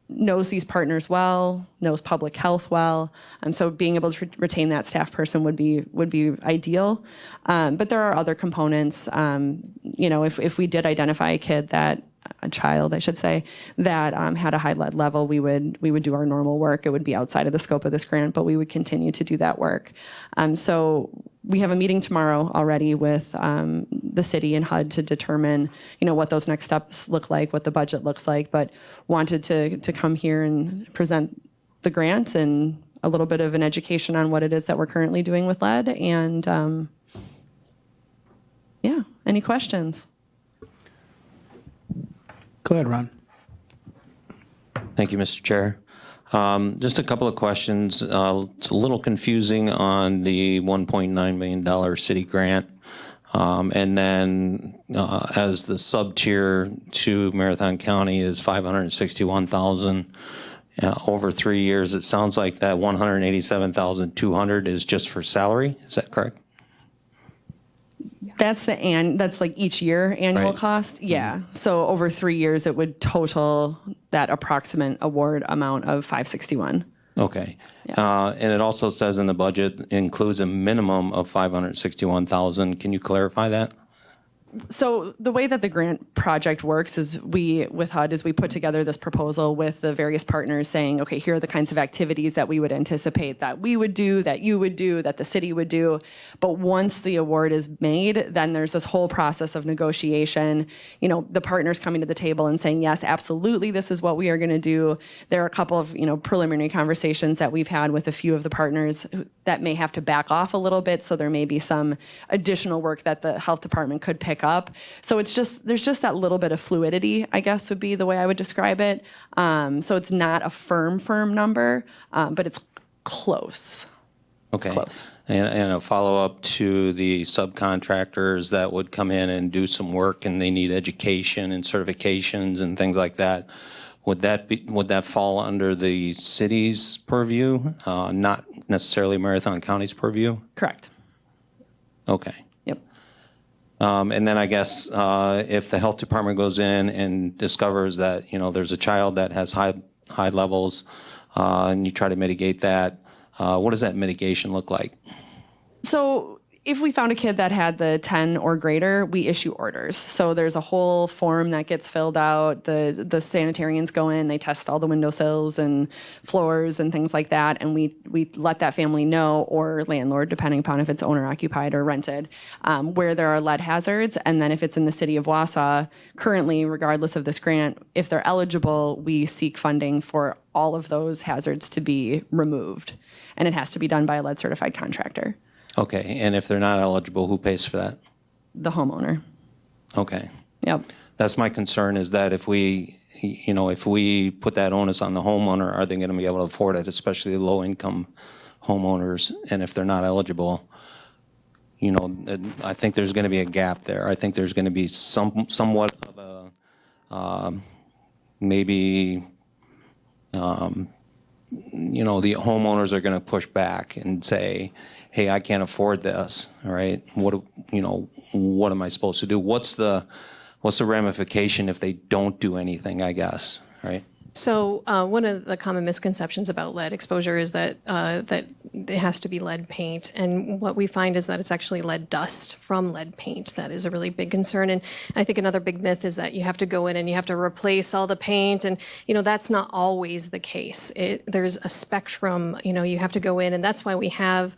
knows these partners well, knows public health well. So being able to retain that staff person would be ideal. But there are other components. If we did identify a child, I should say, that had a high lead level, we would do our normal work. It would be outside of the scope of this grant, but we would continue to do that work. So we have a meeting tomorrow already with the city and HUD to determine, what those next steps look like, what the budget looks like, but wanted to come here and present the grant and a little bit of an education on what it is that we're currently doing with lead. And any questions? Go ahead, Ron. Thank you, Mr. Chair. Just a couple of questions. It's a little confusing on the $1.9 million city grant. And then as the sub-tier to Marathon County is $561,000 over 3 years, it sounds like that $187,200 is just for salary. Is that correct? That's like each year annual Right. cost. Yeah. So over 3 years, it would total that approximate award amount of 561. Okay. And it also says in the budget includes a minimum of $561,000. Can you clarify that? So the way that the grant project works is with HUD, we put together this proposal with the various partners saying, okay, here are the kinds of activities that we would anticipate that we would do, that you would do, that the city would do. But once the award is made, then there's this whole process of negotiation, the partners coming to the table and saying, yes, absolutely, this is what we are going to do. There are a couple of, preliminary conversations that we've had with a few of the partners that may have to back off a little bit. So there may be some additional work that the health department could pick up. So there's just that little bit of fluidity, I guess would be the way I would describe it. So it's not a firm number, but it's close. Okay. It's close. And a follow-up to the subcontractors that would come in and do some work and they need education and certifications and things like that. Would that fall under the city's purview, not necessarily Marathon County's purview? Correct. Okay. Yep. And then I guess if the health department goes in and discovers that there's a child that has high levels, and you try to mitigate that, what does that mitigation look like? So if we found a kid that had the 10 or greater, we issue orders. So there's a whole form that gets filled out. The sanitarians go in, they test all the windowsills and floors and things like that, and we let that family know, or landlord, depending upon if it's owner occupied or rented, where there are lead hazards. And then if it's in the city of Wausau, currently, regardless of this grant, if they're eligible, we seek funding for all of those hazards to be removed. And it has to be done by a lead certified contractor. Okay, and if they're not eligible, who pays for that? The homeowner. Okay. Yep. That's my concern, is that if we put that onus on the homeowner, are they going to be able to afford it, especially low-income homeowners? And if they're not eligible, I think there's going to be a gap there. I think there's going to be somewhat of a maybe. The homeowners are going to push back and say, hey, I can't afford this, right? What am I supposed to do? What's the ramification if they don't do anything, I guess, right? So one of the common misconceptions about lead exposure is that it has to be lead paint. And what we find is that it's actually lead dust from lead paint. That is a really big concern. And I think another big myth is that you have to go in and you have to replace all the paint. And, that's not always the case. There's a spectrum, you have to go in. And that's why we have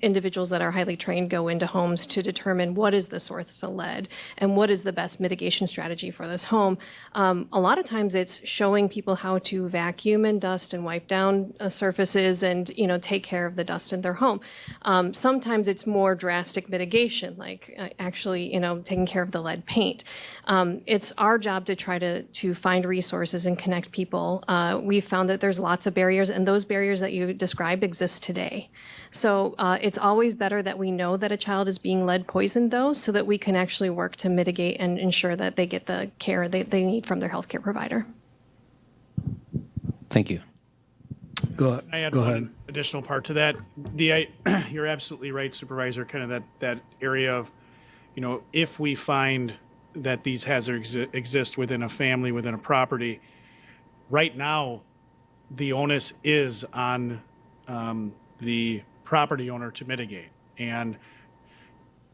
individuals that are highly trained go into homes to determine what is the source of lead and what is the best mitigation strategy for this home. A lot of times it's showing people how to vacuum and dust and wipe down surfaces and, take take care of the dust in their home. Sometimes it's more drastic mitigation, like actually, taking care of the lead paint. It's our job to try to find resources and connect people. We've found that there's lots of barriers, and those barriers that you described exist today. So it's always better that we know that a child is being lead poisoned, though, so that we can actually work to mitigate and ensure that they get the care they need from their healthcare provider. Thank you. Go I add go one ahead. additional part to that. You're absolutely right, Supervisor, kind of that area of, if we find that these hazards exist within a family, within a property, right now, the onus is on the property owner to mitigate. And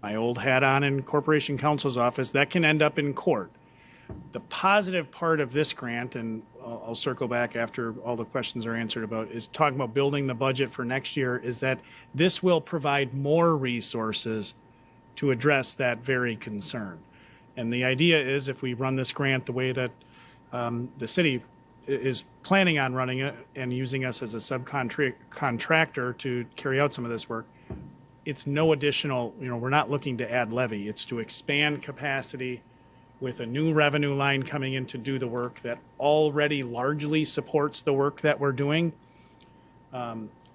my old hat on in Corporation Counsel's office, that can end up in court. The positive part of this grant, and I'll circle back after all the questions are answered about, is talking about building the budget for next year, is that this will provide more resources to address that very concern. And the idea is, if we run this grant the way that the city is planning on running it and using us as a subcontractor to carry out some of this work, it's no additional, we're not looking to add levy. It's to expand capacity with a new revenue line coming in to do the work that already largely supports the work that we're doing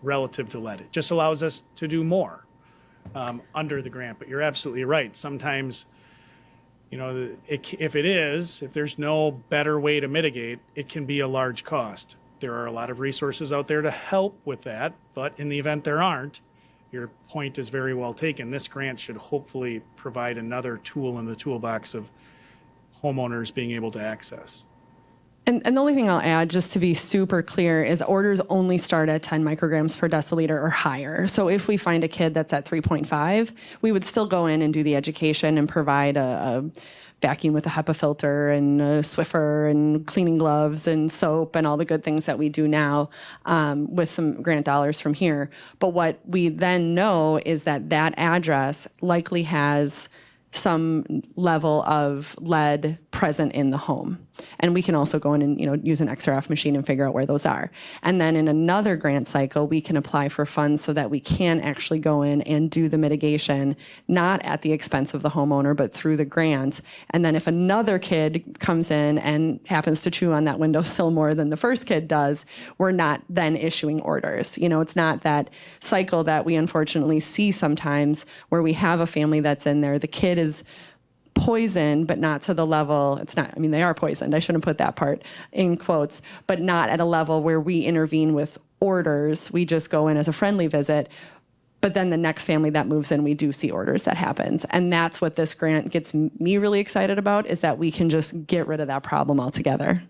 relative to lead. It just allows us to do more under the grant. But you're absolutely right. Sometimes, if there's no better way to mitigate, it can be a large cost. There are a lot of resources out there to help with that, but in the event there aren't, your point is very well taken. This grant should hopefully provide another tool in the toolbox of homeowners being able to access. And the only thing I'll add, just to be super clear, is orders only start at 10 micrograms per deciliter or higher. So if we find a kid that's at 3.5, we would still go in and do the education and provide a vacuum with a HEPA filter and a Swiffer and cleaning gloves and soap and all the good things that we do now with some grant dollars from here. But what we then know is that that address likely has some level of lead present in the home. And we can also go in and use an XRF machine and figure out where those are. And then in another grant cycle, we can apply for funds so that we can actually go in and do the mitigation, not at the expense of the homeowner, but through the grant. And then if another kid comes in and happens to chew on that windowsill more than the first kid does, we're not then issuing orders. It's not that cycle that we unfortunately see sometimes where we have a family that's in there, the kid is poisoned, but not to the level, they are poisoned. I shouldn't put that part in quotes, but not at a level where we intervene with orders. We just go in as a friendly visit. But then the next family that moves in, we do see orders that happens. And that's what this grant gets me really excited about, is that we can just get rid of that problem altogether.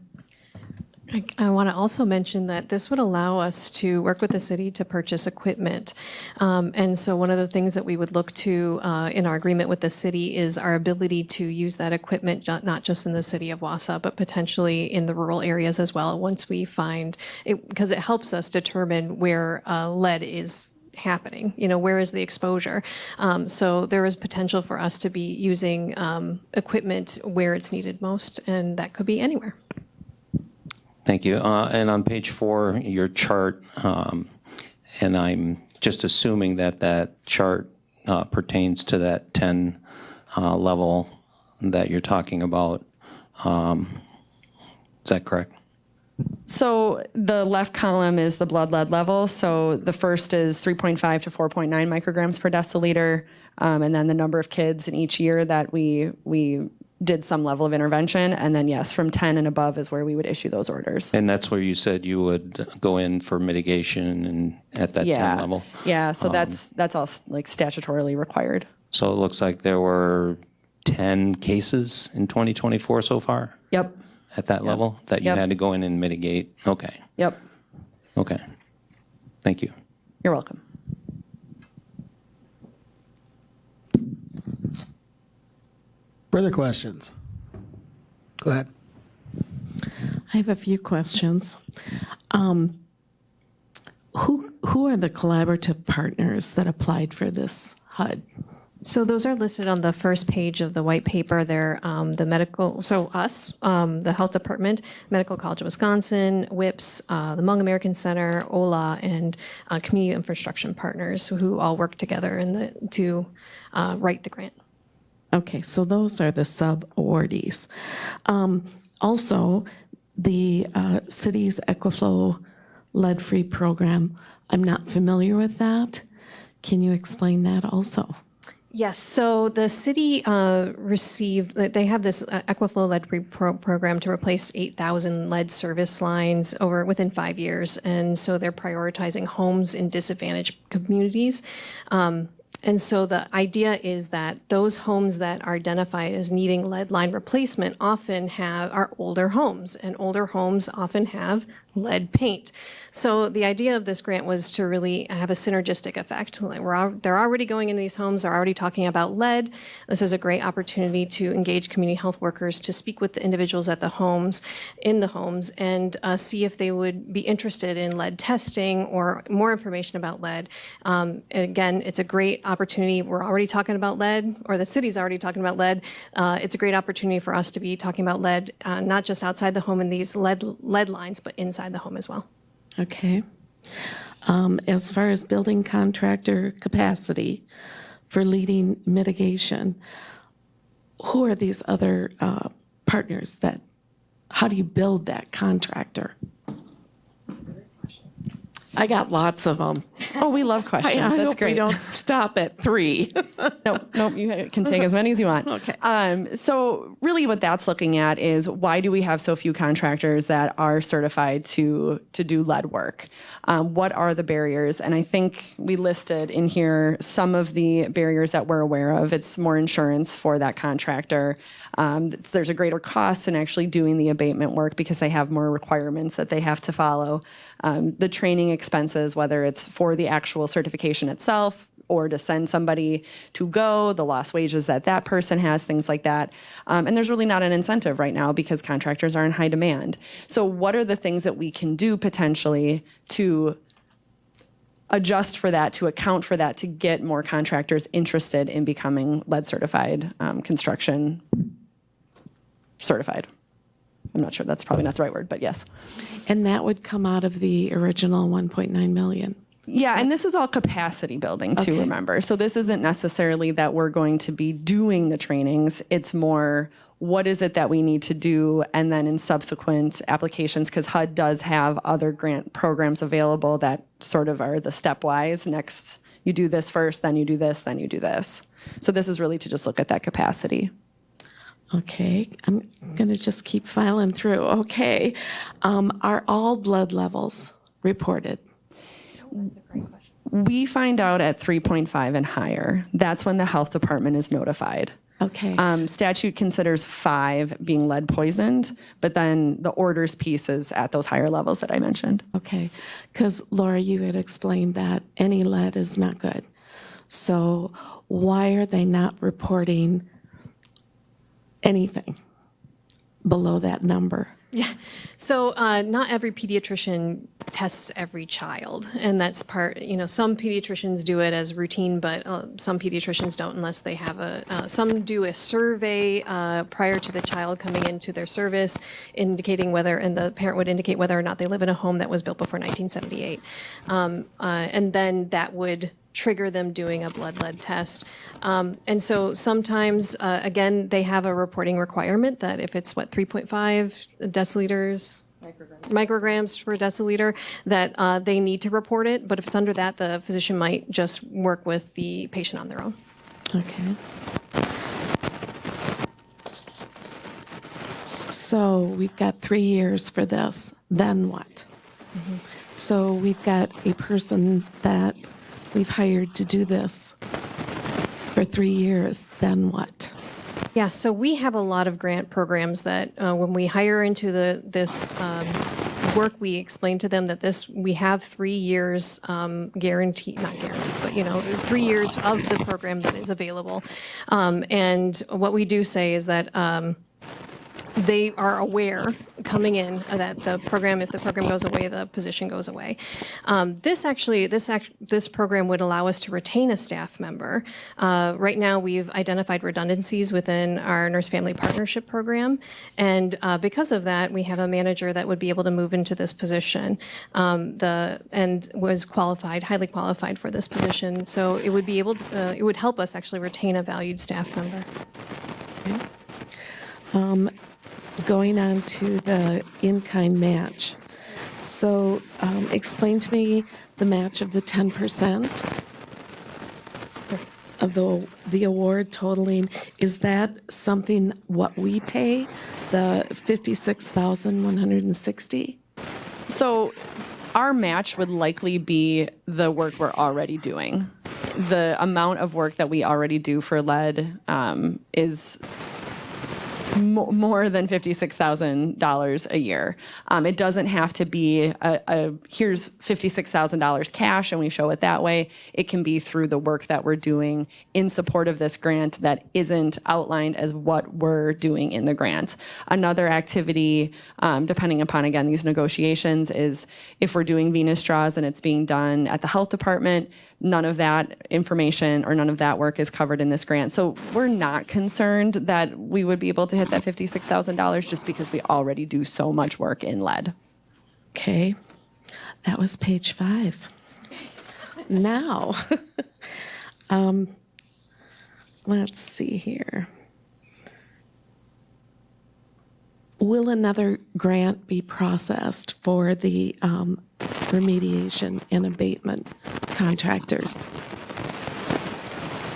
I want to also mention that this would allow us to work with the city to purchase equipment. And so one of the things that we would look to in our agreement with the city is our ability to use that equipment, not just in the city of Wausau, but potentially in the rural areas as well, once we find it, because it helps us determine where lead is happening, where is the exposure. So there is potential for us to be using equipment where it's needed most, and that could be anywhere. Thank you. And on page 4, your chart, and I'm just assuming that chart pertains to that 10 level that you're talking about. Is that correct? So the left column is the blood lead level. So the first is 3.5 to 4.9 micrograms per deciliter, and then the number of kids in each year that we did some level of intervention. And then, yes, from 10 and above is where we would issue those orders. And that's where you said you would go in for mitigation and at that 10 level? Yeah, so that's all like statutorily required. So it looks like there were 10 cases in 2024 so far? Yep. At that level that you had to go in and mitigate? Okay. Yep. Okay. Thank you. You're welcome. Further questions? Go ahead. I have a few questions. Who are the collaborative partners that applied for this HUD? So those are listed on the first page of the white paper. They're the medical, so us, the health department, Medical College of Wisconsin, WIPS, the Hmong American Center, OLA, and community infrastructure partners who all work together to write the grant. Okay, so those are the sub-awardees. Also, the city's Equiflow lead-free program, I'm not familiar with that. Can you explain that also? Yes, so the city received, they have this Equiflow lead-free program to replace 8,000 lead service lines within 5 years. And so they're prioritizing homes in disadvantaged communities. And so the idea is that those homes that are identified as needing lead line replacement often are older homes, and older homes often have lead paint. So the idea of this grant was to really have a synergistic effect. They're already going into these homes, they're already talking about lead. This is a great opportunity to engage community health workers to speak with the individuals at the homes, and see if they would be interested in lead testing or more information about lead. Again, it's a great opportunity. We're already talking about lead, or the city's already talking about lead. It's a great opportunity for us to be talking about lead, not just outside the home in these lead lines, but inside the home as well. Okay. As far as building contractor capacity for leading mitigation, who are these other partners how do you build that contractor? I got lots of them. Oh, we love questions. I That's hope great. we don't stop at 3. Nope, you can take as many as you want. Okay. So really what that's looking at is why do we have so few contractors that are certified to do lead work? What are the barriers? And I think we listed in here some of the barriers that we're aware of. It's more insurance for that contractor. There's a greater cost in actually doing the abatement work because they have more requirements that they have to follow. The training expenses, whether it's for the actual certification itself or to send somebody to go, the lost wages that person has, things like that. And there's really not an incentive right now because contractors are in high demand. So what are the things that we can do potentially to adjust for that, to account for that, to get more contractors interested in becoming lead certified, construction certified? I'm not sure, that's probably not the right word, but yes. And that would come out of the original 1.9 million. Yeah, and this is all capacity building too, Okay. remember. So this isn't necessarily that we're going to be doing the trainings. It's more, what is it that we need to do? And then in subsequent applications, because HUD does have other grant programs available that sort of are the stepwise. Next, you do this first, then you do this, then you do this. So this is really to just look at that capacity. Okay, I'm going to just keep filing through. Okay. Are all blood levels reported? We find out at 3.5 and higher. That's when the health department is notified. Okay. Statute considers 5 being lead poisoned, but then the orders piece is at those higher levels that I mentioned. Okay, because Laura, you had explained that any lead is not good. So why are they not reporting anything below that number? Yeah. So not every pediatrician tests every child. And that's part, some pediatricians do it as routine, but some pediatricians don't unless they have some do a survey prior to the child coming into their service, indicating whether, and the parent would indicate whether or not they live in a home that was built before 1978. And then that would trigger them doing a blood lead test. And so sometimes, again, they have a reporting requirement that if it's 3.5 deciliters, micrograms per deciliter, that they need to report it. But if it's under that, the physician might just work with the patient on their own. Okay. So we've got 3 years for this. Then what? Mm-hmm. So we've got a person that we've hired to do this for 3 years. Then what? Yeah, so we have a lot of grant programs that when we hire into this work, we explain to them that we have 3 years not guaranteed, but 3 years of the program that is available. And what we do say is that they are aware coming in, that the program, if the program goes away, the position goes away. This program would allow us to retain a staff member. Right now, we've identified redundancies within our Nurse Family Partnership Program, and because of that, we have a manager that would be able to move into this position, and was qualified, highly qualified for this position. So it would be able to, it would help us actually retain a valued staff member. Going on to the in-kind match. So explain to me the match of the 10% of the award totaling. Is that something what we pay, the $56,160? So our match would likely be the work we're already doing. The amount of work that we already do for lead is more than $56,000 a year. It doesn't have to be here's $56,000 cash and we show it that way. It can be through the work that we're doing in support of this grant that isn't outlined as what we're doing in the grant. Another activity, depending upon, again, these negotiations, is if we're doing venous draws and it's being done at the health department, none of that information or none of that work is covered in this grant. So we're not concerned that we would be able to hit that $56,000 just because we already do so much work in lead. Okay, that was page 5. Now, let's see here. Will another grant be processed for the remediation and abatement contractors?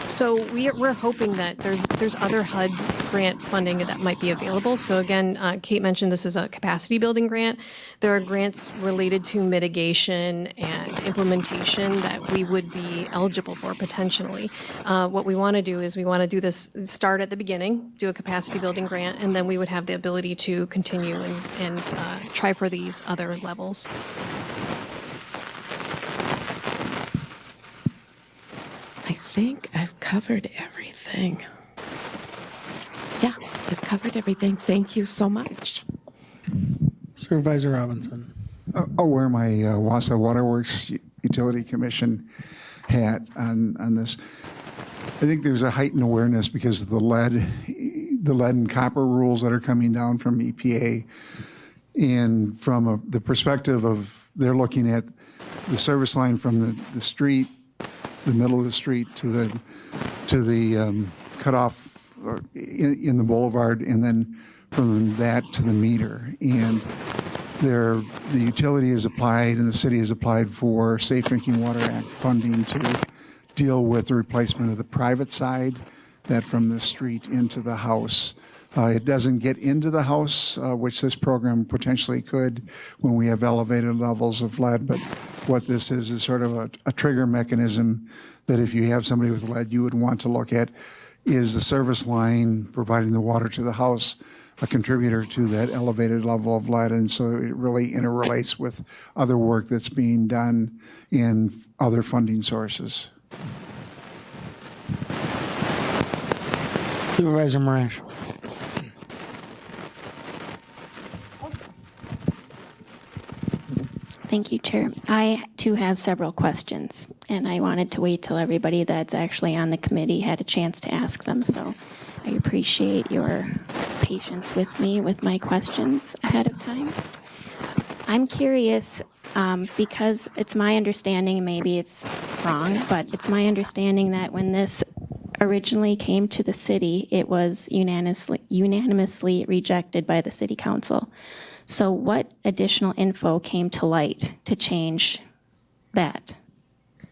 So we're hoping that there's other HUD grant funding that might be available. So again, Kate mentioned this is a capacity building grant. There are grants related to mitigation and implementation that we would be eligible for potentially. What we want to do is we want to do this, start at the beginning, do a capacity building grant, and then we would have the ability to continue and try for these other levels. I think I've covered everything. Yeah, I've covered everything. Thank you so much. Supervisor Robinson. I'll wear my Wausau Waterworks Utility Commission hat on this. I think there's a heightened awareness because of the lead and copper rules that are coming down from EPA, and from the perspective of they're looking at the service line from the street, the middle of the street to the cutoff in the boulevard, and then from that to the meter. And the utility has applied and the city has applied for Safe Drinking Water Act funding to deal with the replacement of the private side, that from the street into the house. It doesn't get into the house, which this program potentially could when we have elevated levels of lead, but what this is sort of a trigger mechanism that if you have somebody with lead, you would want to look at, is the service line providing the water to the house a contributor to that elevated level of lead? And so it really interrelates with other work that's being done in other funding sources. Supervisor Marash. Thank you, Chair. I, too, have several questions, and I wanted to wait till everybody that's actually on the committee had a chance to ask them, so I appreciate your patience with me with my questions ahead of time. I'm curious, because it's my understanding, maybe it's wrong, but it's my understanding that when this originally came to the city, it was unanimously rejected by the city council. So what additional info came to light to change that?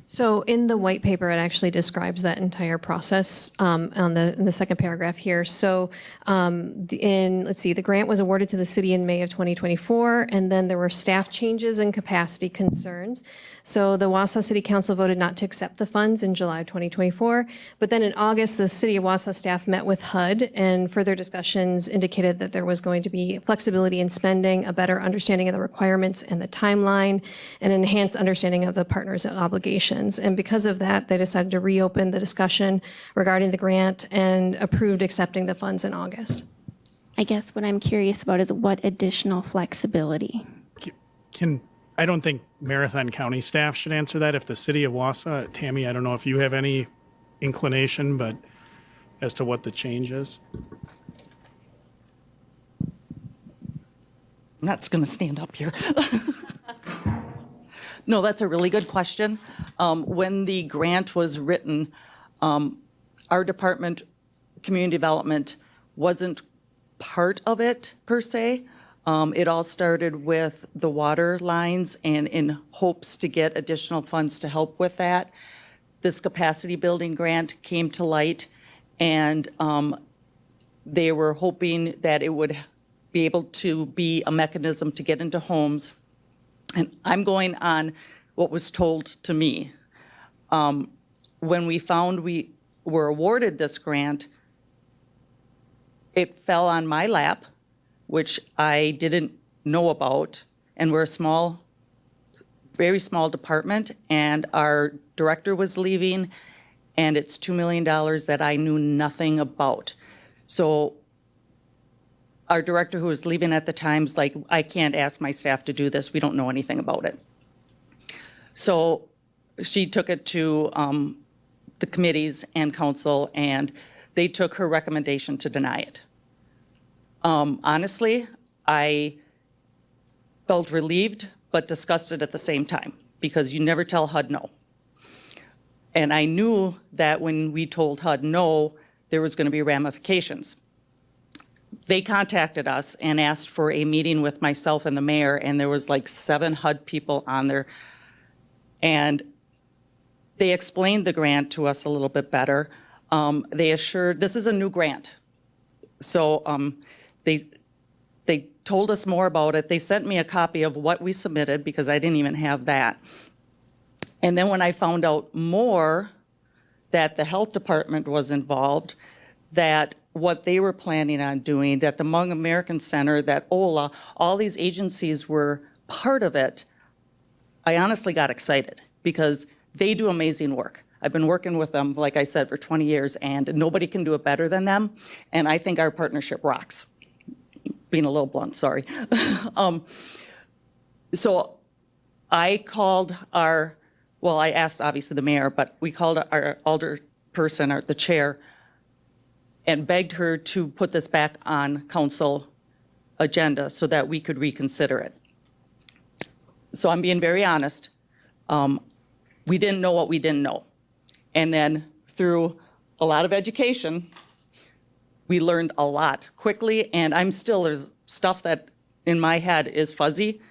So in the white paper, it actually describes that entire process in the second paragraph here. So the grant was awarded to the city in May of 2024, and then there were staff changes and capacity concerns. So the Wausau City Council voted not to accept the funds in July of 2024. But then in August, the City of Wausau staff met with HUD, and further discussions indicated that there was going to be flexibility in spending, a better understanding of the requirements and the timeline, and an enhanced understanding of the partners' obligations. And because of that, they decided to reopen the discussion regarding the grant and approved accepting the funds in August. I guess what I'm curious about is what additional flexibility? I don't think Marathon County staff should answer that. If the city of Wausau, Tammy, I don't know if you have any inclination, but as to what the change is. I'm not going to stand up here. No, that's a really good question. When the grant was written, our department, community development, wasn't part of it per se. It all started with the water lines and in hopes to get additional funds to help with that. This capacity building grant came to light, and they were hoping that it would be able to be a mechanism to get into homes. And I'm going on what was told to me. When we found we were awarded this grant, it fell on my lap, which I didn't know about, and we're a small, very small department, and our director was leaving, and it's $2 million that I knew nothing about. So our director, who was leaving at the time, is like, I can't ask my staff to do this. We don't know anything about it. So she took it to the committees and council, and they took her recommendation to deny it. Honestly, I felt relieved but disgusted at the same time, because you never tell HUD no. And I knew that when we told HUD no, there was going to be ramifications. They contacted us and asked for a meeting with myself and the mayor, and there was like 7 HUD people on there. And they explained the grant to us a little bit better. They assured, this is a new grant. So they told us more about it. They sent me a copy of what we submitted, because I didn't even have that. And then when I found out more that the health department was involved, that what they were planning on doing, that the Hmong American Center, that OLA, all these agencies were part of it, I honestly got excited, because they do amazing work. I've been working with them, like I said, for 20 years, and nobody can do it better than them. And I think our partnership rocks. Being a little blunt, sorry. So I called I asked obviously the mayor, but we called our alderperson, the chair, and begged her to put this back on council agenda so that we could reconsider it. So I'm being very honest. We didn't know what we didn't know. And then through a lot of education, we learned a lot quickly, and there's stuff that in my head is fuzzy,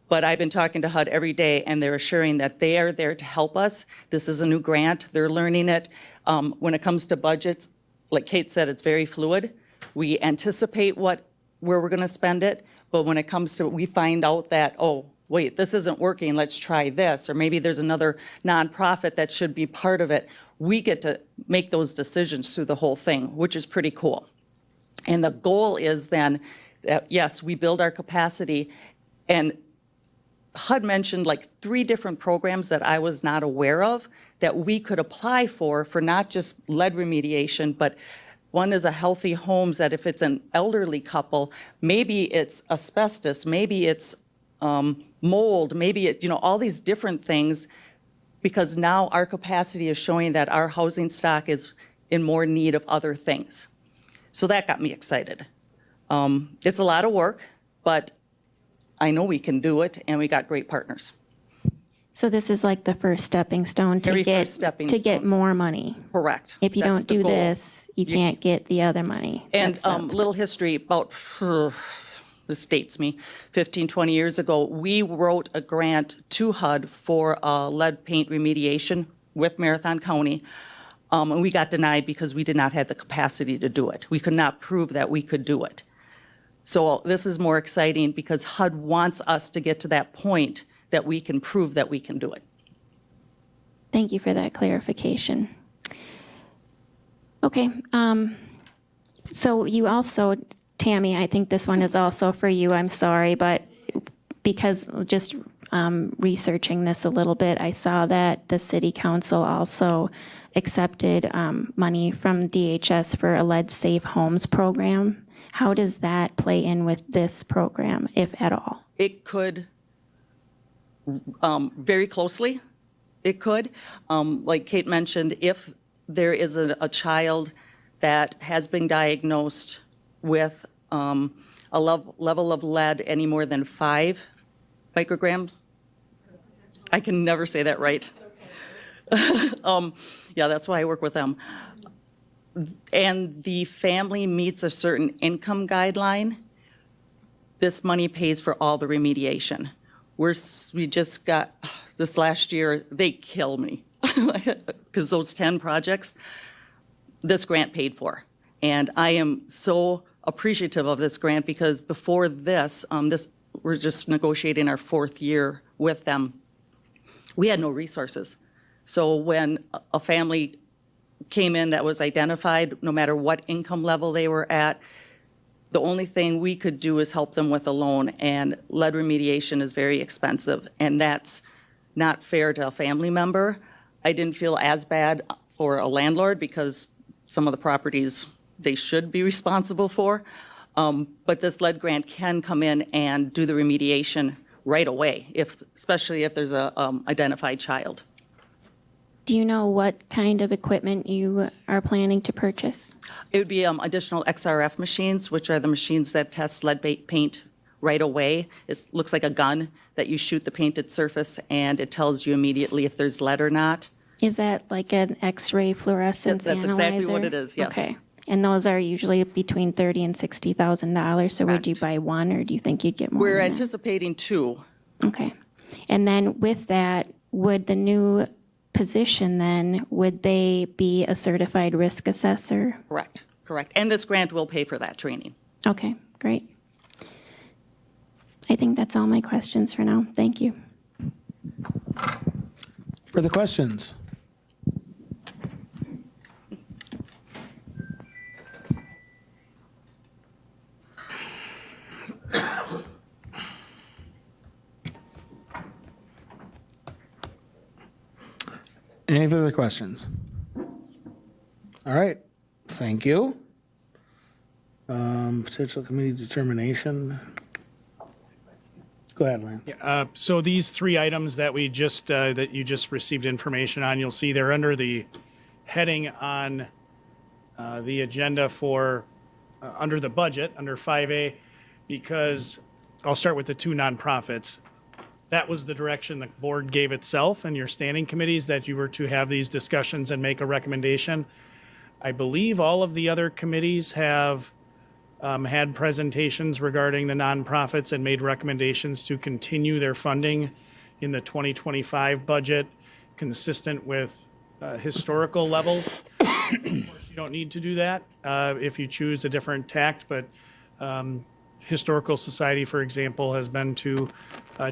but I've been talking to HUD every day, and they're assuring that they are there to help us. This is a new grant. They're learning it. When it comes to budgets, like Kate said, it's very fluid. We anticipate where we're going to spend it, but when it comes to, we find out that, oh, wait, this isn't working, let's try this, or maybe there's another nonprofit that should be part of it. We get to make those decisions through the whole thing, which is pretty cool. And the goal is then that, yes, we build our capacity, and HUD mentioned like 3 different programs that I was not aware of that we could apply for not just lead remediation, but one is a healthy homes, that if it's an elderly couple, maybe it's asbestos, maybe it's mold, maybe it, all these different things, because now our capacity is showing that our housing stock is in more need of other things. So that got me excited. It's a lot of work, but I know we can do it, and we got great partners. So this is like the first stepping stone to get more money. Correct. If you That's don't the do goal. this, you can't get the other money. And That's little history about, this dates me, 15, 20 years ago, we wrote a grant to HUD for lead paint remediation with Marathon County. And we got denied because we did not have the capacity to do it. We could not prove that we could do it. So this is more exciting, because HUD wants us to get to that point that we can prove that we can do it. Thank you for that clarification. Okay, so you also, Tammy, I think this one is also for you, I'm sorry, but because just researching this a little bit, I saw that the city council also accepted money from DHS for a lead safe homes program. How does that play in with this program, if at all? It could, very closely, it could. Like Kate mentioned, if there is a child that has been diagnosed with a level of lead any more than 5 micrograms. I can never say that right. Yeah, that's why I work with them. And the family meets a certain income guideline, this money pays for all the remediation. We just got, this last year, they killed me. Because those 10 projects, this grant paid for. And I am so appreciative of this grant because before this, we're just negotiating our 4th year with them. We had no resources. So when a family came in that was identified, no matter what income level they were at, the only thing we could do is help them with a loan, and lead remediation is very expensive, and that's not fair to a family member. I didn't feel as bad for a landlord because some of the properties they should be responsible for, but this lead grant can come in and do the remediation right away, especially if there's a identified child. Do you know what kind of equipment you are planning to purchase? It would be additional XRF machines, which are the machines that test lead paint right away. It looks like a gun that you shoot the painted surface, and it tells you immediately if there's lead or not. Is that like an X-ray fluorescence That's analyzer? exactly what it is, yes. Okay. And those are usually between $30,000 and $60,000. So would you Correct. buy one, or do you think you'd get more? We're than that? anticipating 2. Okay. And then with that, would the new position then, would they be a certified risk assessor? Correct. And this grant will pay for that training. Okay, great. I think that's all my questions for now. Thank you. Further questions? Any further questions? All right, thank you. Potential committee determination. Go ahead, Lance. So these 3 items that we just that you just received information on, you'll see they're under the heading on the agenda for under the budget under 5A, because I'll start with the 2 nonprofits. That was the direction the board gave itself and your standing committees, that you were to have these discussions and make a recommendation. I believe all of the other committees have had presentations regarding the nonprofits and made recommendations to continue their funding in the 2025 budget, consistent with historical levels. Of course, you don't need to do that if you choose a different tact, but Historical Society, for example, has been to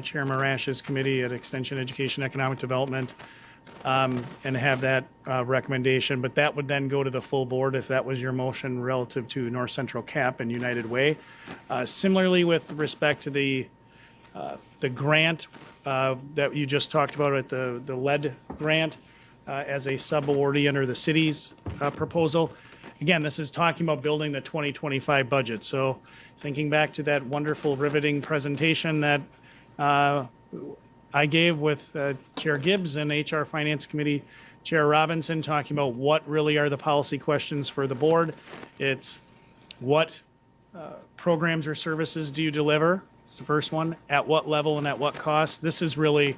Chair Marash's committee at Extension Education Economic Development and have that recommendation. But that would then go to the full board if that was your motion relative to North Central CAP and United Way. Similarly, with respect to the grant that you just talked about at the lead grant as a sub-awardee under the city's proposal. Again, this is talking about building the 2025 budget. So thinking back to that wonderful, riveting presentation that I gave with Chair Gibbs and HR Finance Committee Chair Robinson, talking about what really are the policy questions for the board. It's what programs or services do you deliver? It's the first one. At what level and at what cost? This is really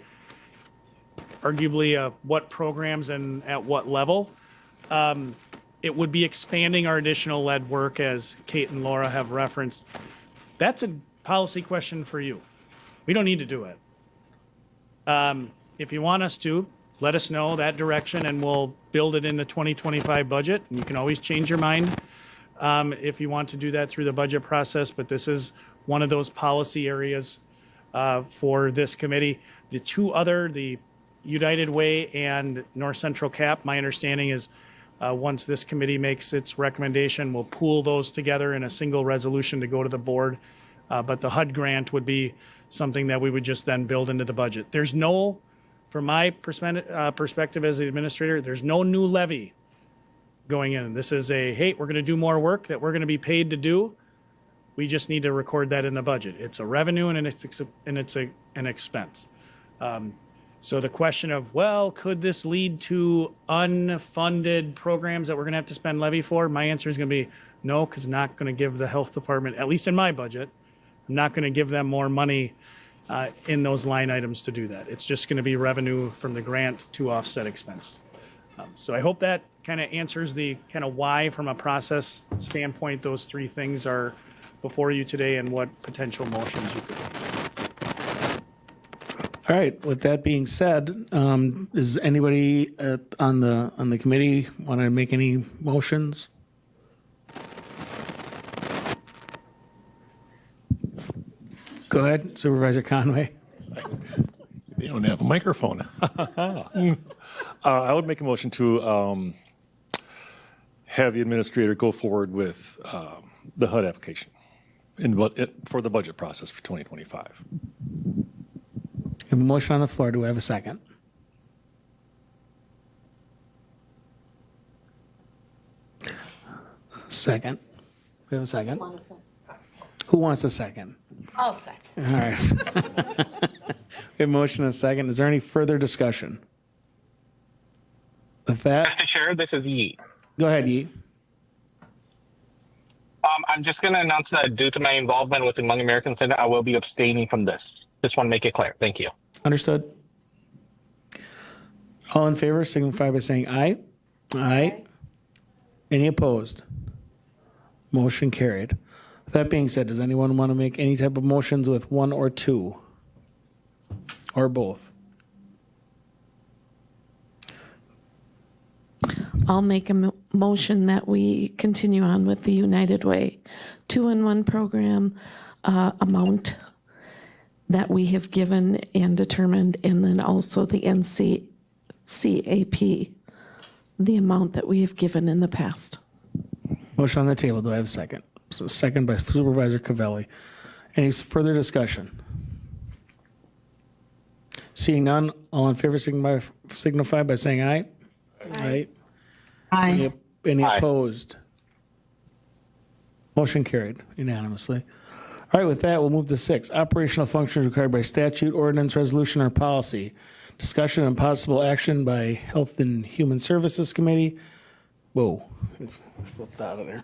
arguably what programs and at what level. It would be expanding our additional lead work, as Kate and Laura have referenced. That's a policy question for you. We don't need to do it. If you want us to, let us know that direction and we'll build it in the 2025 budget. And you can always change your mind if you want to do that through the budget process, but this is one of those policy areas for this committee. The 2 other, the United Way and North Central CAP, my understanding is once this committee makes its recommendation, we'll pool those together in a single resolution to go to the board. But the HUD grant would be something that we would just then build into the budget. There's no, from my perspective as the administrator, there's no new levy going in. This is hey, we're going to do more work that we're going to be paid to do. We just need to record that in the budget. It's a revenue and it's an expense. So the question of, well, could this lead to unfunded programs that we're going to have to spend levy for? My answer is going to be no, because I'm not going to give the health department, at least in my budget, I'm not going to give them more money in those line items to do that. It's just going to be revenue from the grant to offset expense. So I hope that kind of answers the kind of why, from a process standpoint, those three things are before you today and what potential motions you could make. All right, with that being said, does anybody on the committee want to make any motions? Go ahead, Supervisor Conway. They don't have a microphone. I would make a motion to have the administrator go forward with the HUD application for the budget process for 2025. I have a motion on the floor. Do we have a second? Second. We have a second? Who wants a second? I'll second. All right. We have a motion and a second. Is there any further discussion? With that, Mr. Chair, this is Yi. go ahead, Yi. I'm just going to announce that due to my involvement with the Young American Center, I will be abstaining from this. Just want to make it clear. Thank you. Understood. All in favor signify by saying aye. Aye. Any opposed? Motion carried. With that being said, does anyone want to make any type of motions with one or two? Or both? I'll make a motion that we continue on with the United Way 2-in-1 program amount that we have given and determined, and then also the NCCAP, the amount that we have given in the past. Motion on the table. Do I have a second? So second by Supervisor Cavelli. Any further discussion? Seeing none, all in favor signify by saying aye. Aye. Aye. Any Aye. opposed? Motion carried unanimously. All right, with that, we'll move to 6. Operational functions required by statute, ordinance, resolution, or policy. Discussion and possible action by Health and Human Services Committee. Whoa, flipped out of there.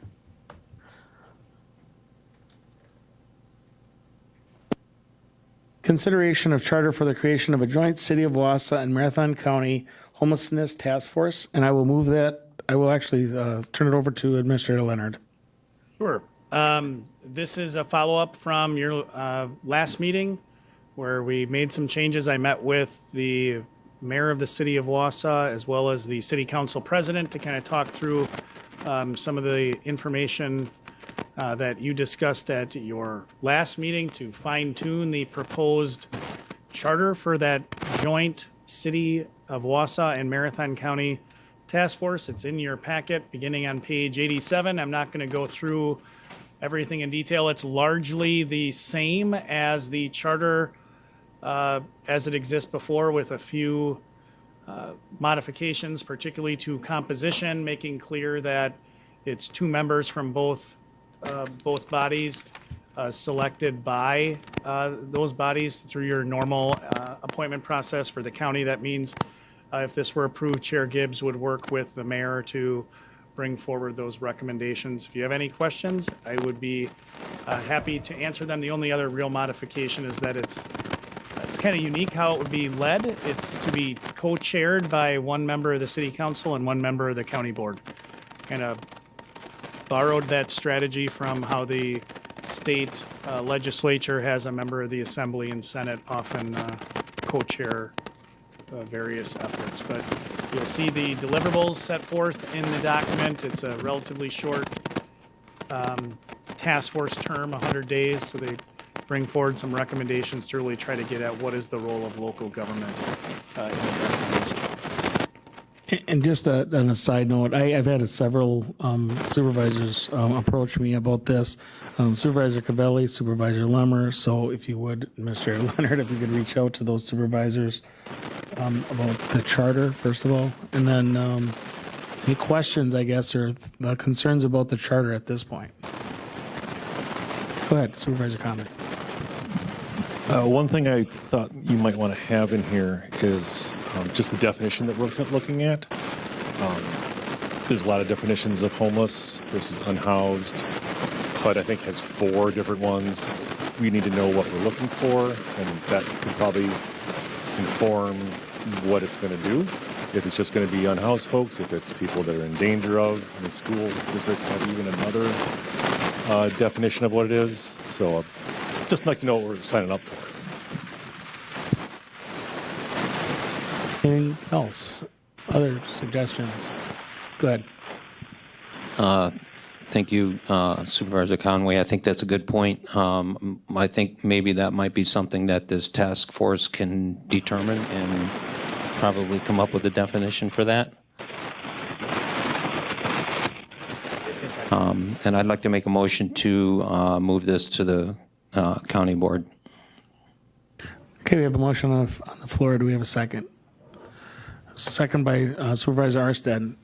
Consideration of charter for the creation of a joint City of Wausau and Marathon County Homelessness Task Force, and I will move that. I will actually turn it over to Administrator Leonard. Sure. This is a follow-up from your last meeting where we made some changes. I met with the mayor of the city of Wausau as well as the city council president to kind of talk through some of the information that you discussed at your last meeting to fine-tune the proposed charter for that joint City of Wausau and Marathon County Task Force. It's in your packet beginning on page 87. I'm not going to go through everything in detail. It's largely the same as the charter as it exists before, with a few modifications, particularly to composition, making clear that it's 2 members from both bodies selected by those bodies through your normal appointment process. For the county, that means if this were approved, Chair Gibbs would work with the mayor to bring forward those recommendations. If you have any questions, I would be happy to answer them. The only other real modification is that it's kind of unique how it would be led. It's to be co-chaired by 1 member of the city council and 1 member of the county board. Kind of borrowed that strategy from how the state legislature has a member of the assembly and senate often co-chair various efforts. But you'll see the deliverables set forth in the document. It's a relatively short task force term, 100 days. So they bring forward some recommendations to really try to get at what is the role of local government in addressing those challenges. And just on a side note, I've had several supervisors approach me about this. Supervisor Cavelli, Supervisor Lemmer. So if you would, Mr. Leonard, if you could reach out to those supervisors about the charter, first of all. And then any questions, I guess, or concerns about the charter at this point? Go ahead, Supervisor Conway. One thing I thought you might want to have in here is just the definition that we're looking at. There's a lot of definitions of homeless versus unhoused. HUD, I think, has 4 different ones. We need to know what we're looking for, and that could probably inform what it's going to do. If it's just going to be unhoused folks, if it's people that are in danger of, and the school districts have even another definition of what it is. So just like to know what we're signing up for. Anything else? Other suggestions? Go ahead. Thank you, Supervisor Conway. I think that's a good point. I think maybe that might be something that this task force can determine and probably come up with a definition for that. And I'd like to make a motion to move this to the county board. Okay, we have a motion on the floor. Do we have a second? Second by Supervisor Arstead.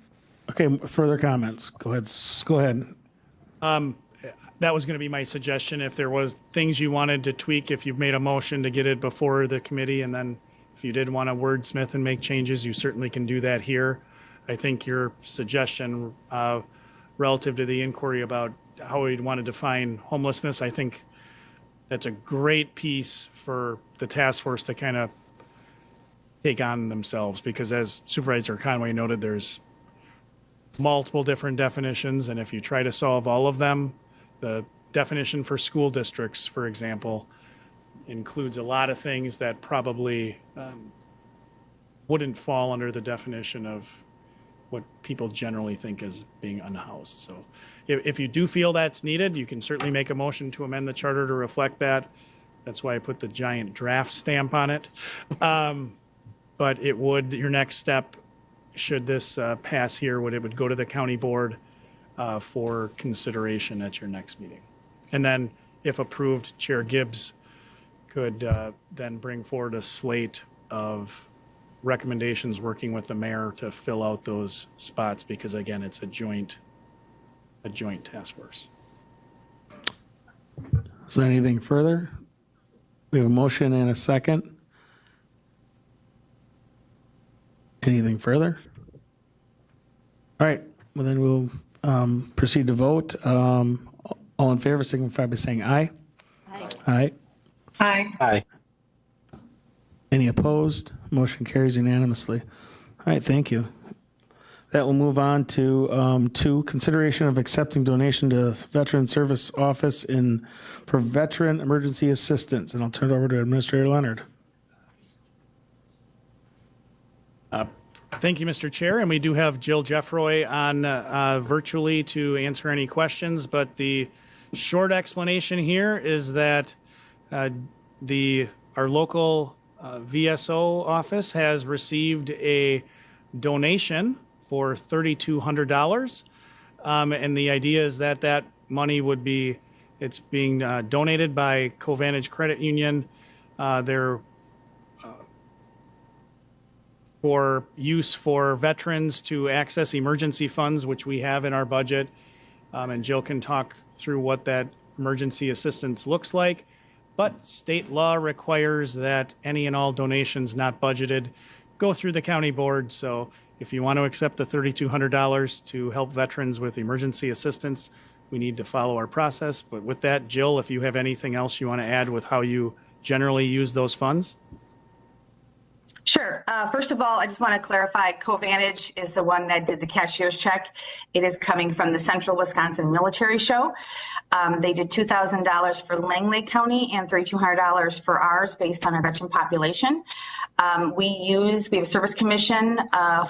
Okay, further comments? Go ahead. Go ahead. That was going to be my suggestion. If there was things you wanted to tweak, if you've made a motion to get it before the committee, and then if you did want to wordsmith and make changes, you certainly can do that here. I think your suggestion relative to the inquiry about how we'd want to define homelessness, I think that's a great piece for the task force to kind of take on themselves, because as Supervisor Conway noted, there's multiple different definitions, and if you try to solve all of them, the definition for school districts, for example, includes a lot of things that probably wouldn't fall under the definition of what people generally think as being unhoused. So if you do feel that's needed, you can certainly make a motion to amend the charter to reflect that. That's why I put the giant draft stamp on it. But it would, your next step, should this pass here, it would go to the county board for consideration at your next meeting. And then, if approved, Chair Gibbs could then bring forward a slate of recommendations working with the mayor to fill out those spots, because again, it's a joint task force. Is there anything further? We have a motion and a second. Anything further? All right, well then we'll proceed to vote. All in favor signify by saying aye. Aye. Aye. Aye. Aye. Any opposed? Motion carries unanimously. All right, thank you. That will move on to consideration of accepting donation to Veteran Service Office for veteran emergency assistance. And I'll turn it over to Administrator Leonard. Thank you, Mr. Chair. And we do have Jill Jeffroy on virtually to answer any questions. But the short explanation here is that our local VSO office has received a donation for $3,200. And the idea is that that money it's being donated by Covantage Credit Union. They're for use for veterans to access emergency funds, which we have in our budget. And Jill can talk through what that emergency assistance looks like. But state law requires that any and all donations not budgeted go through the county board. So if you want to accept the $3,200 to help veterans with emergency assistance, we need to follow our process. But with that, Jill, if you have anything else you want to add with how you generally use those funds? Sure. First of all, I just want to clarify, Covantage is the one that did the cashier's check. It is coming from the Central Wisconsin Military Show. They did $2,000 for Langley County and $3,200 for ours based on our veteran population. We have a service commission,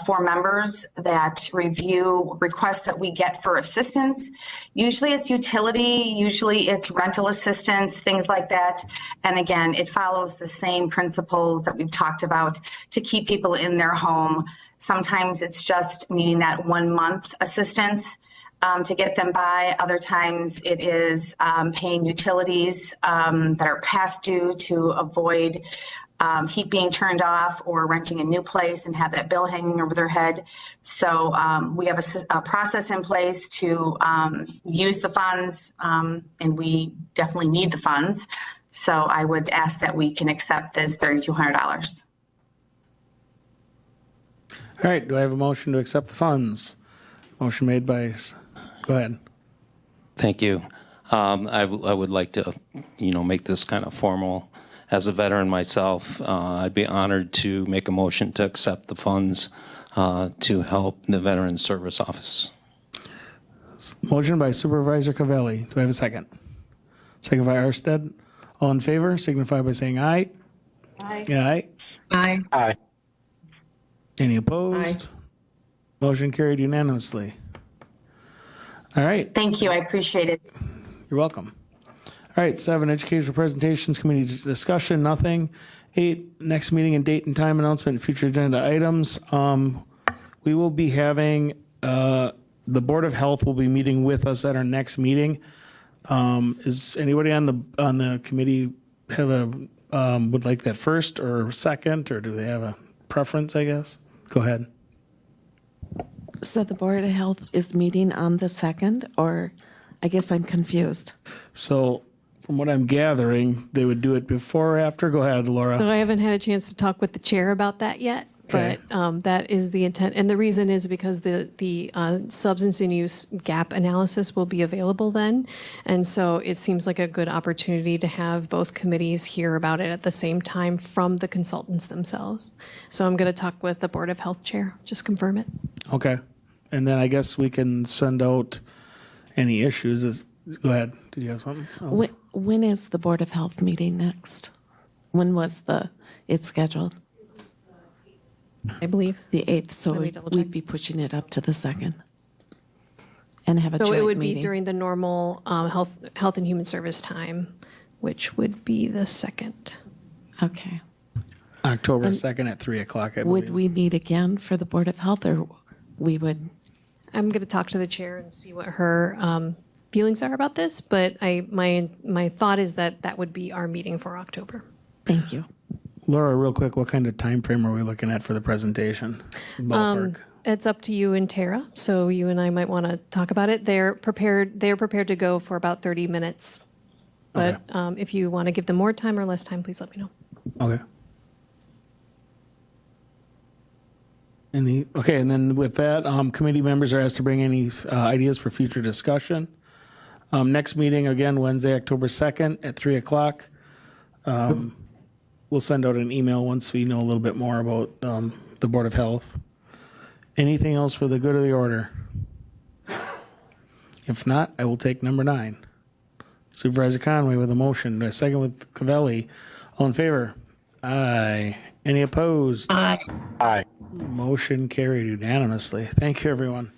4 members that review requests that we get for assistance. Usually it's utility, usually it's rental assistance, things like that. And again, it follows the same principles that we've talked about to keep people in their home. Sometimes it's just needing that 1 month assistance to get them by. Other times it is paying utilities that are past due to avoid heat being turned off or renting a new place and have that bill hanging over their head. So we have a process in place to use the funds, and we definitely need the funds. So I would ask that we can accept this $3,200. All right, do I have a motion to accept the funds? Motion made by, go ahead. Thank you. I would like to, make this kind of formal. As a veteran myself, I'd be honored to make a motion to accept the funds to help the Veterans Service Office. Motion by Supervisor Cavelli. Do I have a second? Second by Arstead. All in favor, signify by saying aye. Aye. Aye. Aye. Aye. Any opposed? Motion carried unanimously. All right, Thank you. I appreciate it. you're welcome. All right, 7, Educational Presentations Committee discussion, nothing. 8, next meeting and date and time announcement, future agenda items. We will be having, the Board of Health will be meeting with us at our next meeting. Is anybody on the committee have would like that first or second, or do they have a preference, I guess? Go ahead. So the Board of Health is meeting on the 2nd, or I guess I'm confused. So from what I'm gathering, they would do it before or after? Go ahead, Laura. So I haven't had a chance to talk with the chair about that yet, Okay. but that is the intent. And the reason is because the substance and use gap analysis will be available then. And so it seems like a good opportunity to have both committees hear about it at the same time from the consultants themselves. So I'm going to talk with the Board of Health chair, just confirm it. Okay. And then I guess we can send out any issues. Go ahead. Did you have something else? When is the Board of Health meeting next? When was it scheduled? I believe. The 8th, so Let me double we'd check. be pushing it up to the 2nd. And have a So it joint would be meeting. during the normal health and human service time, which would be the 2nd. Okay. October 2nd at 3 o'clock, I Would believe. we meet again for the Board of Health, or we would? I'm going to talk to the chair and see what her feelings are about this, but my thought is that would be our meeting for October. Thank you. Laura, real quick, what kind of time frame are we looking at for the presentation? Ballpark. It's up to you and Tara, so you and I might want to talk about it. They're prepared to go for about 30 minutes, but if you want to give them more time or less time, please let me know. Okay. Okay, and then with that, committee members are asked to bring any ideas for future discussion. Next meeting, again, Wednesday, October 2nd at 3 o'clock. We'll send out an email once we know a little bit more about the Board of Health. Anything else for the good of the order? If not, I will take number 9. Supervisor Conway with a motion. A second with Cavelli. All in favor? Aye. Any opposed? Aye. Aye. Motion carried unanimously. Thank you, everyone.